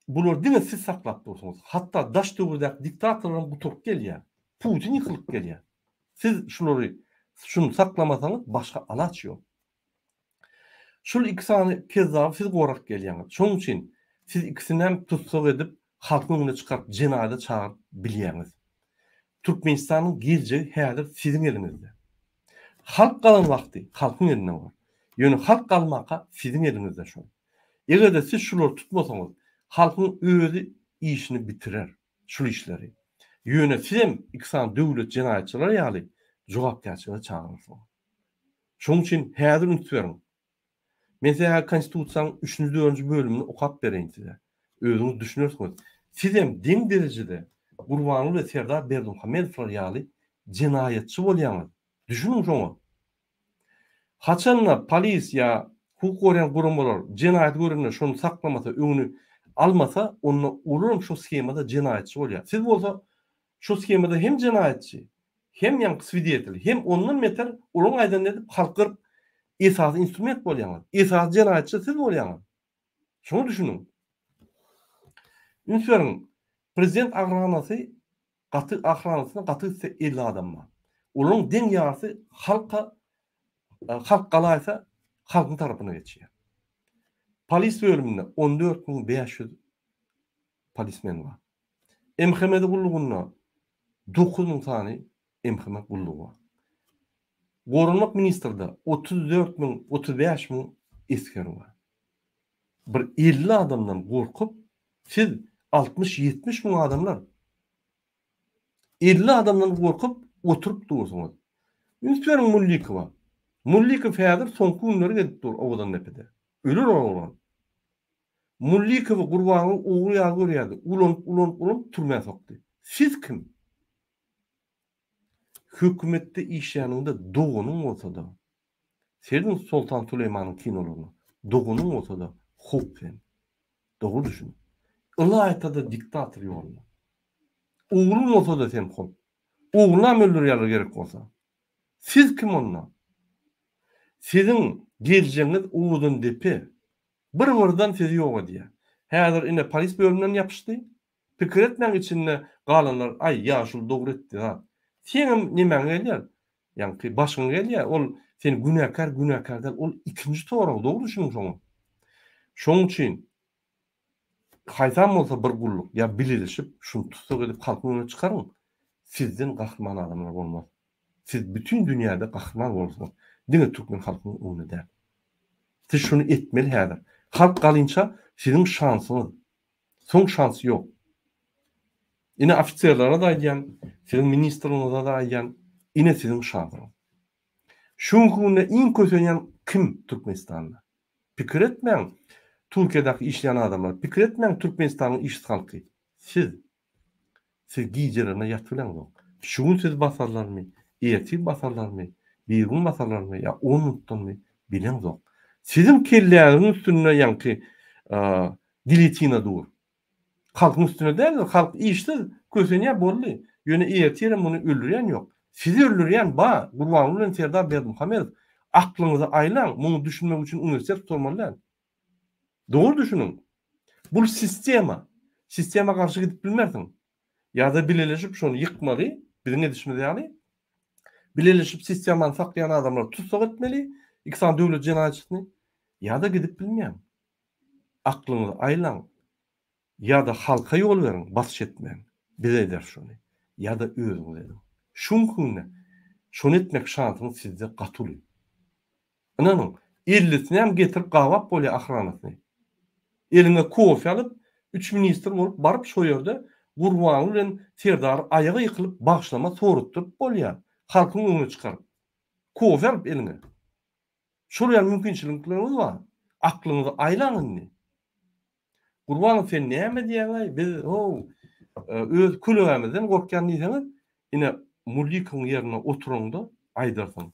Bular diňe siz saklap dursaňyz, hatda daş döwürdäki diktatorlaryň guturup gelýär. Putin ýykylyp gelýär. Siz şunu saklamasaňyz başga alaç ýok. Şol ikisini kezzap siz gorak gelýäňiz. Şonuň üçin siz ikisini hem tutsak edip halkyň öňüne çykaryp jenaýada çağıryp bilýäňiz. Türkmenistanyň geljegi häzir siziň eliňizde. Halk galan wagty halkyň elinde bar. Ýöne halk galmaka siziň eliňizde şol. Egerde siz şulary tutmasaňyz, halkyň özü işini bitirer, şu işleri. Ýöne siz ikisini döwlet jenaýatçylary ýaly jogapkärçilige çağırýarsyňyz. Şonuň üçin häzir ünsüberiň. Mesela konstitusiýanyň 3-nji bölümini okap bereň size. Özüňiz düşünürsiňiz. Siz hem diň derejede Gurbanly we Serdar Berdimuhamedowlar ýaly jenaýatçy bolýaňyz. Düşünüň şoňa. Haçanla polis ýa hukuk gorayan gurumlar jenaýat görünýär, şonu saklamasa, öňüni almasa, onda ururum şu skemada jenaýatçy bolýar. Siz bolsa şu skemada hem jenaýatçy, hem ýa-ni swidetli, hem ondan beter olaň aýdan edip halkyr esas instrument bolýaňyz. Esas jenaýatçy siz bolýaňyz. Şonu düşünüň. Ünsüberiň prezident agranasy ahranasyna gaty 50 adam bar. Olaň deň ýarasy halk galaýsa halkyň tarapyna geçýär. Polis bölüminde 14.500 polismen bar. MHM gullugunda 9.000 tany MHM gullugy bar. Gorunmak ministrde 34.000, 35.000 eskeri bar. Bir 50 adamdan gorkup siz 60-70.000 adamlar 50 adamdan gorkup oturup dursaňyz. Ünsüberiň Mullikowa. Mullikow häzir soňky günleri gedip dur owadan nepede. Ölür oğlan. Mullikow Gurbany oğlu ýa görýärdi. Ulan türmäge sokdy. Siz kim? Hökümetde işýäninde dogunyň bolsa da, Serdin Sultan Süleymanyň kinolaryny dogunyň bolsa da hukmen. Dogu düşün. Ilaytada diktator ýolunda. Oğlun olsa da sen hop. Oğlunam öldürýärler gerek bolsa. Siz kim onda? Sizin geljeňiz uwudun depe. Bir-birden sizi ýok edýär. Häzir ine polis bölüminden ýapyşdy. Pikir etmek içinde galanlar ay ýaşul dogry etdi ha. Sen nimeň gelýär? Ýa-ni başyň gelýär. Ol sen günäkar ol ikinji torak dogry düşünüň şoňa. Şoň üçin haýsam bolsa bir gulluk ýa bililişip şunu tutsak edip halkyň öňüne çykaryň. Sizden gahryman adamlar bolmaz. Siz bütün dünyada kahraman bolsunuz. Diňe Türkmen halkynyň öňünde däl. Siz şunu etmeli häzir. Halk galynça sizin şansyňyz. Soň şansy ýok. Ine ofitserlere da aýdýan, sizin ministrliňize da aýdýan, ine sizin şansyňyz. Şuňkuňda iň kösenýän kim Türkmenistanda? Pikir etmeň Türkiýedeki işleyen adamlar, pikir etmeň Türkmenistanyň işsiz halky. Siz giýjerine ýatbylaňyz. Şuň siz basarlarmy? Ýeti basarlarmy? Bir gün basarlarmy? Ya 10 minutdanmy? Bilen zok. Sizin kelläňiň üstüne ýanky giletina dur. Halkyň üstüne däl, halk işsiz kösenýär boldy. Ýöne ýetirem muny öldürýän ýok. Sizi öldürýän Gurban bilen Serdar Berdimuhamedov. Aklyňyza aýlan, muny düşünmek üçin üniversitet tutmaly. Doğru düşünün. Bu sistema. Sistema karşı gidip bilmersin. Ya da birleşip şunu yıkmalı. Birine düşmeli yani. Birleşip sistemanı saklayan adamlar tutsak etmeli. İksan devlet cinayetçisini. Ya da gidip bilmeyen. Aklınızı aylan. Ya da halka yol verin. Basış etmeyin. Bize eder şunu. Ya da özünüz edin. Şunkunne. Şunu etmek şansını sizde katılıyor. İnanın. İllisini hem getirip kahvap bolya ahranasını. Eline kofe alıp 3 minister bolup barıp şo ýerde Gurban bilen Serdar ayagy ýykylyp bagşlama sorutdurup bolýar. Halkyň öňüne çykaryp. Kofe alıp eline. Şolýar mümkinçilikleriniz bar. Aklyňyzy aýlanyň. Gurban sen näme diýäň? Biz öz kulübämizden gorkýan diýseňiz, ine mullikyň ýerine oturanda aýdarsyň.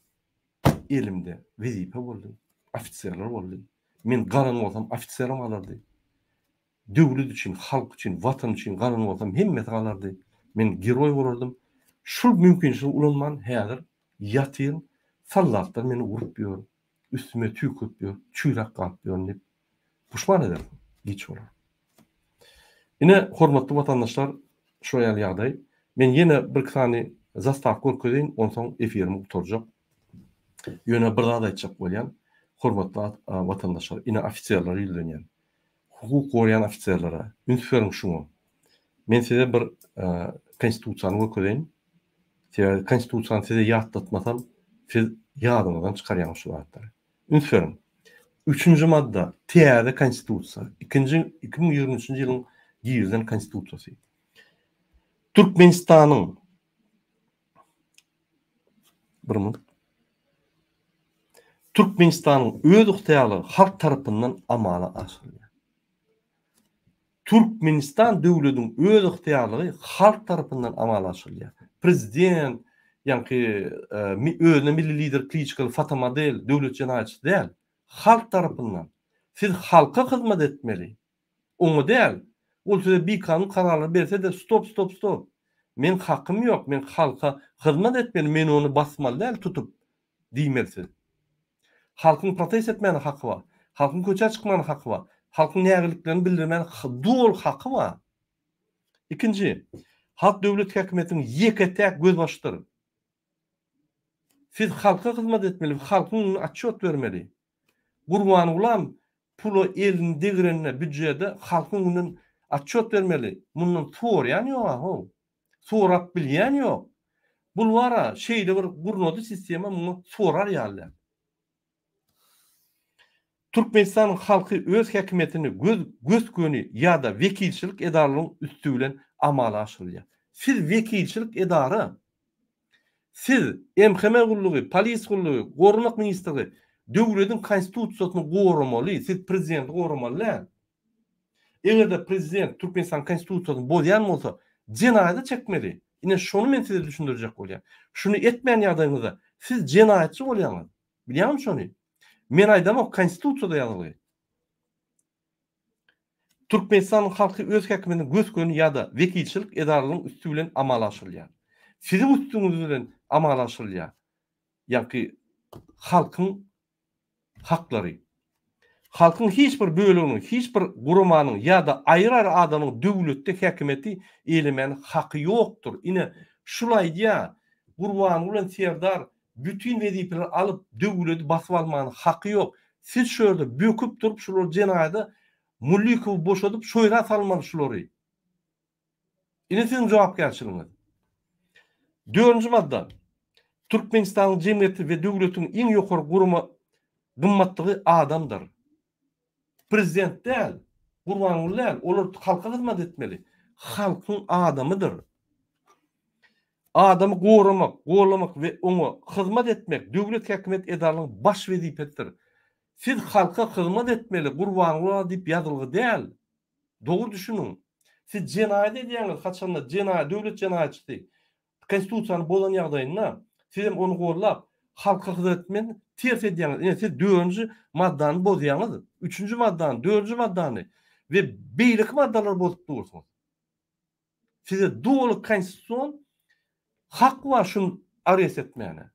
Elimde wezipe boldy. Ofitserler boldy. Men garan bolsam ofitserim alardy. Döwlet üçin, halk üçin, watan üçin garan bolsam hemmet alardy. Men geroy bolardym. Şul mümkinçilik ulanman häzir ýatyryn sallatlar meni urup ýör. Üstüme tüýküp ýör, çüýrak galyp ýör dip puşman ederim. Hiç olar. Ine hormatly watandaşlar, şo ýaly ýagdaý. Men ýene bir sany zastaw görkezin, onsoň efirimi uturjak. Ýöne bir zat aýtjak bolýan. Hormatly watandaşlar, ine ofitserler ýyldanýan. Hukuk goýan ofitserlere, ünsüferin şuňa. Men size bir konstitusiýany görkezin. Size konstitusiýany size ýatlatmasam, siz ýadyňyzdan çykarýan şu wagtda. Ünsüferin. 3-nji madda täze konstitusiýa. 2023-nji ýylyň giýilen konstitusiýasy. Türkmenistanyň Türkmenistanyň öz yktiýarly halk tarapyndan amala aşyrylýar. Türkmenistan döwletiniň öz yktiýarlygy halk tarapyndan amala aşyrylýar. Prezident, ýa-ni özüne milli lider Kliçko, Fatma del, döwlet jinayetçisi del, halk tarapyndan. Siz halka hyzmat etmeli. Oňa del. Ol size bir kanun kararları berse de stop. Men hakkım yok. Men halka hyzmat etmeli. Men onu basmaly del tutup diýmelsiz. Halkın protest etmeni hakkı var. Halkın köçe çıkmanın hakkı var. Halkın nägeliklerini bildirmeni dol hakkı var. İkinci, halk döwlet häkimetiniň ýeketäk göz başydyr. Siz halka hyzmat etmeli, halkın atçot vermeli. Gurban ulam pulu elin degirenine büdjede halkın atçot vermeli. Mundan sorayan ýok. Sorap bilýän ýok. Bul wara şeýle bir gurnody sistema muny sorar ýaly. Türkmenistan halky öz häkimetini göz ýa-da wekilçilik edarlygynyň üstü bilen amala aşyrýar. Siz wekilçilik edary, siz MHM gullugy, polis gullugy, gormak ministrligi, döwletiň konstitusiýasyny goramaly, siz prezident goramaly. Eger prezident Türkmenistan konstitusiýasyny bozýan bolsa, jinayet çekmeli. Ine şonu men size düşündirjek bolýar. Şunu etmeýän ýagdaýyňyzda siz jinayetçi bolýaňyz. Bilýärmi şonu? Men aýdam o konstitusiýada ýazyly. Türkmenistan halky öz häkimetini göz ýa-da wekilçilik edarlygynyň üstü bilen amala aşyrylýar. Sizin üstüňiz bilen amala aşyrylýar. Ýa-ki halkyň haklary. Halkyň hiç bir bölüminiň, hiç bir gurumanyň ýa-da aýry adamyň döwletde häkimeti elemeni haky ýokdur. Ine şulay diýär, Gurban bilen Serdar bütün wezipeleri alıp döwleti basyp almanyň haky ýok. Siz şu ýerde böküp durup şular jenaýda Mulliköw boşadyp şoýra salmaly şulary. Ine sizin jogapkärçiligiňiz. 4-nji madda. Türkmenistan'ın cemiyeti ve devletinin en yukarı kuruma kımmatlığı adamdır. Prezident değil, Gurbanguly değil, olar halka hizmet etmeli. Halkın adamıdır. Adamı gollamak ve onu hizmet etmek devlet hükümet edarlığının baş vazifesidir. Siz halka hizmet etmeli, Gurbanguly deyip yazılgı değil. Doğru düşünün. Siz cinayet ediyorsunuz, kaçanlar cinayet, devlet cinayetçisi. Konstitusiyanı bolan ýagdaýynda siz onu gollap halka hizmet etmen ters ediyorsunuz. Yani siz 4-nji maddany bozýaňyz, 3-nji maddany, 4-nji maddany we beýlik maddalar bozup durursunuz. Size dolu konstitusiyon hak var şunu arayes etmeyene.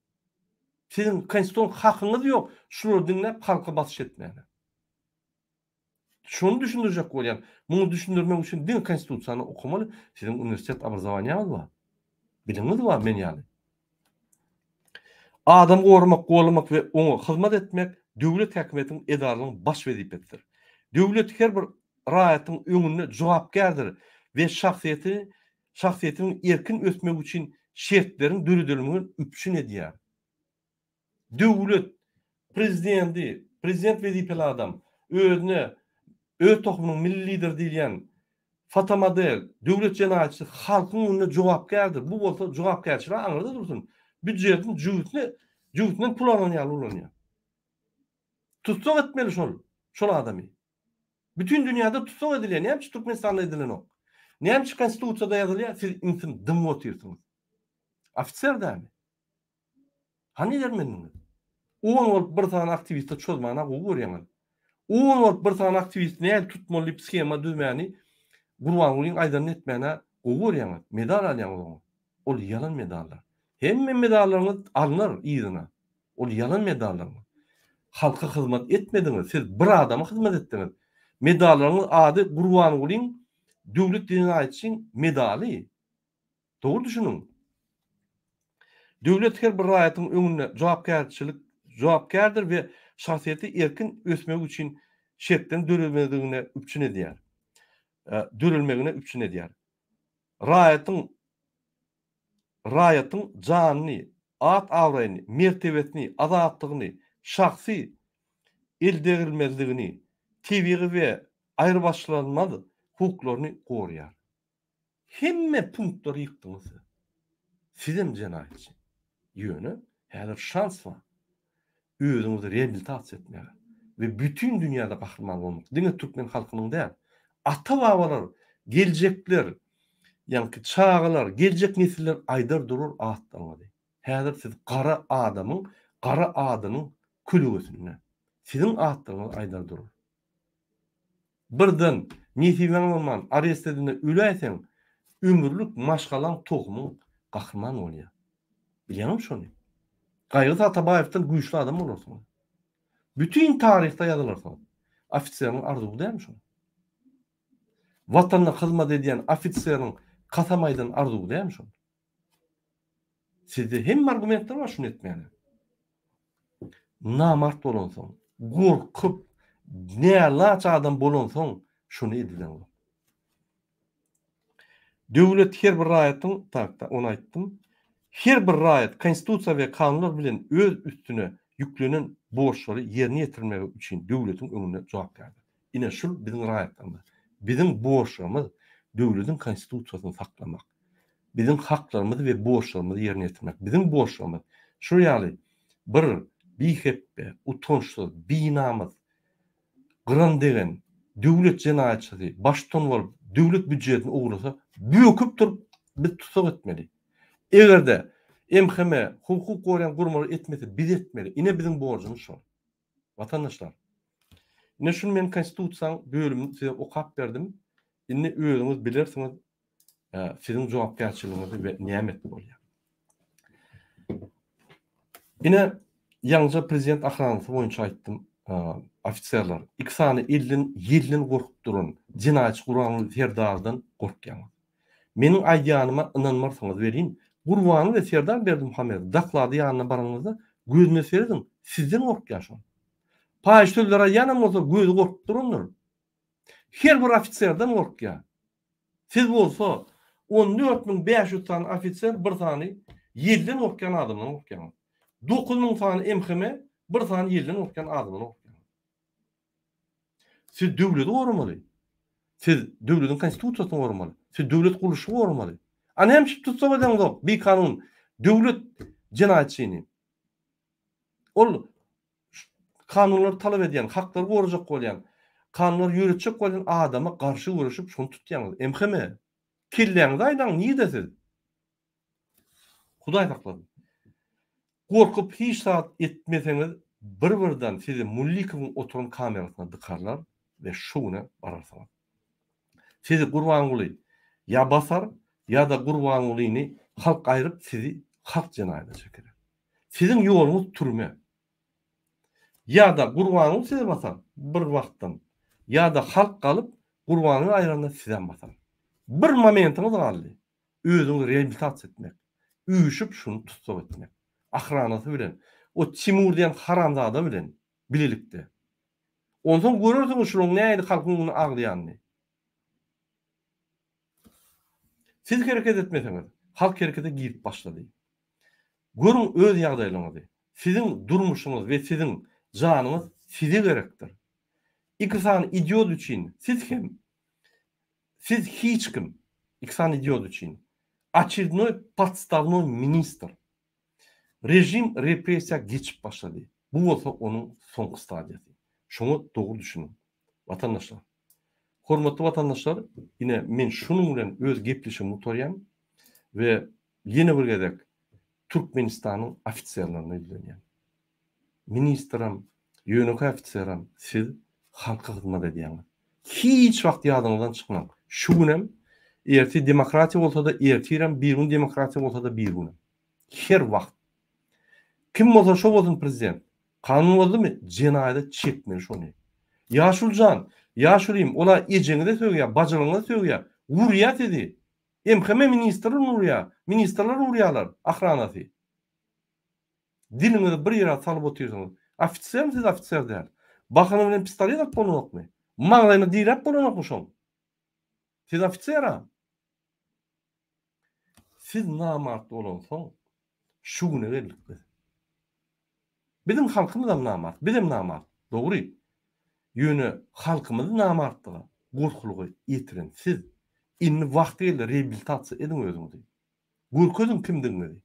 Sizin konstitusiyon hakkınız yok. Şunu dinlep halka basış etmeyene. Şunu düşündürecek bolýan. Bunu düşündürmek için din konstitusiýany okumaly. Sizin üniversitet obrazowaniýaňyz var. Bilimiz var men ýaly. Adam gollamak ve onu hizmet etmek devlet hükümetinin edarlığının baş vazifesidir. Devlet her bir raýatyň öňünde jogapkärdir ve şahsiyetinin erkin ösmek için şertlerin dürüdülmüğünü üpçün edýär. Devlet, prezident vazifeli adam, özüne, öz tohumunyň milli lider diýilýän Fatma Del, devlet cenayetçisi halkın önüne jogapkärdir. Bu bolsa jogapkärçilik aňyrda dursun. Büdjetin jüýtünden pul alanýar. Tutsak etmeli şol adamy. Bütün dünyada tutsak edilýär. Näme Türkmenistanda edilen o? Näme konstitusiýada ýazylýar? Siz insin dım oturýarsyňyz. Ofisier dämi? Hani dermeniňiz? 10 bolup bir tane aktivistde çözmäne gowy görýäňiz. 10 bolup bir tane aktivist näme tutmaly skema düzmäni Gurbangulyň aýdany etmäne gowy görýäňiz. Medal alýaňyz. Ol ýalan medallar. Hemme medallaryňyz alınır ýygyna. Ol ýalan medallar. Halka hizmet etmediňiz. Siz bir adama hizmet etdiňiz. Medallaryňyz ady Gurbangulyň devlet cinayetçisiň medali. Doğru düşünün. Devlet her bir raýatyň öňünde jogapkärdir we şahsiýeti erkin ösmek üçin şertden dörilmegine üpçün edýär. Raýatyň janyny, at-awraýyny, mertebetini, azatlygyny, şahsy eldegilmezligini, tebii we aýrybaşlanmaz hukuklaryny gorýar. Hemme punktları ýykdyňyz. Sizem cinayetçi. Ýöne, häzir şans var. Özüňizi reabilitasiýa etmäge we bütün dünýäde gahrman bolmak. Diňe Türkmen halkynyň däl, ata-babalar, geljekler, ýa-ni çağalar, geljek nesiller aýdar durur atdaňy. Häzir siz gara adynyň külügesinde. Sizin atdaňyz aýdar durur. Birden nesiben bolman arrest edilende üleýseň, ömürlük maşgalan tohumy gahrman bolýar. Bilýärmi şonu? Gaýgy Atabaýewden güýçli adam bolarsyň. Bütün tarihte ýazylarsyn. Ofisiýerniň arzuwy dämi şonu? Watanyna hyzmat edýän ofisiýeriň kasamaýdan arzuwy dämi şonu? Sizde hem argumentler var şunu etmeyene. Namart bolansyň, gorkup, nälaç adam bolansyň şunu edilen. Devlet her bir raýatyň, takda onu aýtdym. Her bir raýat konstitusiýa we kanunlar bilen öz üstüne yüklenen borçlary ýerine ýetirmegi üçin döwletiň öňünde jogapkärdir. Ine şul biziň raýatlarymyz. Biziň borçlarymyz döwletiň konstitusiýasyny saklamak. Biziň haklarymyzy we borçlarymyzy ýerine ýetirmek. Biziň borçlarymyz şu ýaly bir biheppe, utonçsuz, binamyz, gıran degen döwlet cinayetçisi baştan bolup döwlet büdjetini oglasa, büyüküp turup biz tutsak etmeli. Egerde MHM hukuk gorýan gurmaly etmese biz etmeli. Ine biziň borcumuz şu. Vatandaşlar. Ine şunu men konstitusiýaň bölümini size okap berdim. Ine özüňiz bilersiňiz, siziň jogapkärçiligiňiz we nimet bolýar. Ine ýalňyja prezident ahranysy boýunça aýtdym. Ofisiýerler iksany ýyldan gorkup duran cinayetçi Gurbanguly Serdardan gorkýan. Meniň aýdýanyma inanmarsaňyz berýin. Gurbanguly we Serdar Berdimuhammedow daklady ýanyna baranyňyzda gözüne serdiň. Sizden gorkýaşyn. Paýşdyllara ýanam bolsa gözü gorkup duranlar. Her bir ofisiýerden gorkýar. Siz bolsa 14.500 tane ofisiýer bir tane Yelden okyan adamdan okyan. 9000 tane emheme bir tane yelden okyan adamdan okyan. Siz döwleti goramaly. Siz döwletin konstitusiýasyny goramaly. Siz döwlet guruluşy goramaly. Ana hem şi tutsa bolan zok. Bir kanun döwlet jinayetçini. Ol kanunlar talep edýän, haklar gorajak bolýan, kanunlar ýöretjek bolýan adama garşy görüşüp şonu tutýan. Emheme killeňizi aýdan niýdesiz? Hudaý saklady. Gorkup hiç saat etmeseňiz bir-birden sizi Mullikowyň oturan kamerasyna dıkarlar ve şuna bararsalar. Sizi Gurbanuly ya basar ya da Gurbanulyny halk aýryp sizi halk jinaýatyna çeker. Sizin ýoluňyz türme. Ya da Gurbanuly sizi basar bir wagtdan ya da halk galyp Gurbanuly aýranda sizden basar. Bir momentiňiz galdy. Özüňizi reabilitasiýa etmek. Üýüşüp şunu tutsak etmek. Ahranasy bilen, o Timur diýen haramzada bilen bilelikde. Ondan görürsiňiz şunuň näde halkyň aglaýanyny. Siz hereket etmeseňiz, halk herekete girip başlady. Görüň öz ýagdaýlaryňyzy. Sizin durmuşyňyz we sizin janyňyz size gerekdir. İksan idiot üçin siz kim? Siz hiç kim? İksan idiot üçin. Очередной подставной министр. Rejim repressiya geçip başladı. Bu olsa onun son stadiyası. Şunu doğru düşünün. Vatandaşlar. Hormatly vatandaşlar, yine men şunun bilen öz gepleşim utorýan ve yine bir gedek Türkmenistanyň ofisiýerlaryna ýülenýän. Ministram, ýönelik ofisiýeram, siz halka hyzmat edýäňiz. Hiç wagt ýadyňyzdan çykmaň. Şu günem erti demokratiýa bolsa da ertirem, bir gün demokratiýa bolsa da bir gün. Her wagt. Kim bolsa şo bolsun prezident. Kanun boldymy? Jinaýaty çekmeli şonu. Ýaşuljan, ýaşulim, ola ejeňide söýýär, bajylyňda söýýär. Urýat edi. Emheme ministr urýar, ministrler urýarlar, ahranasy. Diliniňi bir ýere salyp oturýarsyňyz. Ofisiýer siz ofisiýer däl. Bakyny bilen pistolet alyp bolanokmy? Maňlaýyna dirap bolanokmy şoň? Siz ofisiýer. Siz namart bolansoň şu güne geldik. Bizim halkymyz da namart, bizim namart. Dogry. Ýöne halkymyz namartdygy, gorkulugy ýetiren siz inni wagty geldi reabilitasiýa ediň özüňizi. Görkezin kimdiňizi?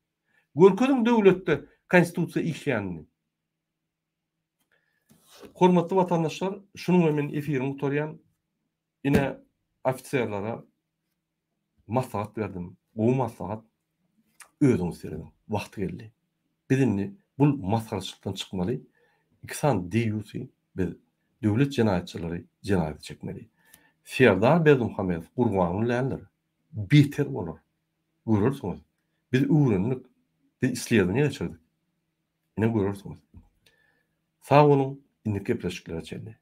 Görkezin döwletde konstitusiýa işleýänini. Hormatly vatandaşlar, şunuň men efirimi utorýan ine ofisiýerlara maslahat berdim. Bu maslahat özüňiz berýän wagty geldi. Bizimni bu maslahatçylykdan çykmaly. İksan diýýusi biz döwlet jinaýatçylary jinaýat çekmeli. Serdar Berdimuhammedow Gurbanuly länder beter bolar. Görürsiňiz. Biz öwrendik, biz isleýärni geçirdik. Ine görürsiňiz. Sağ olun, indi gepleşikler çeldi.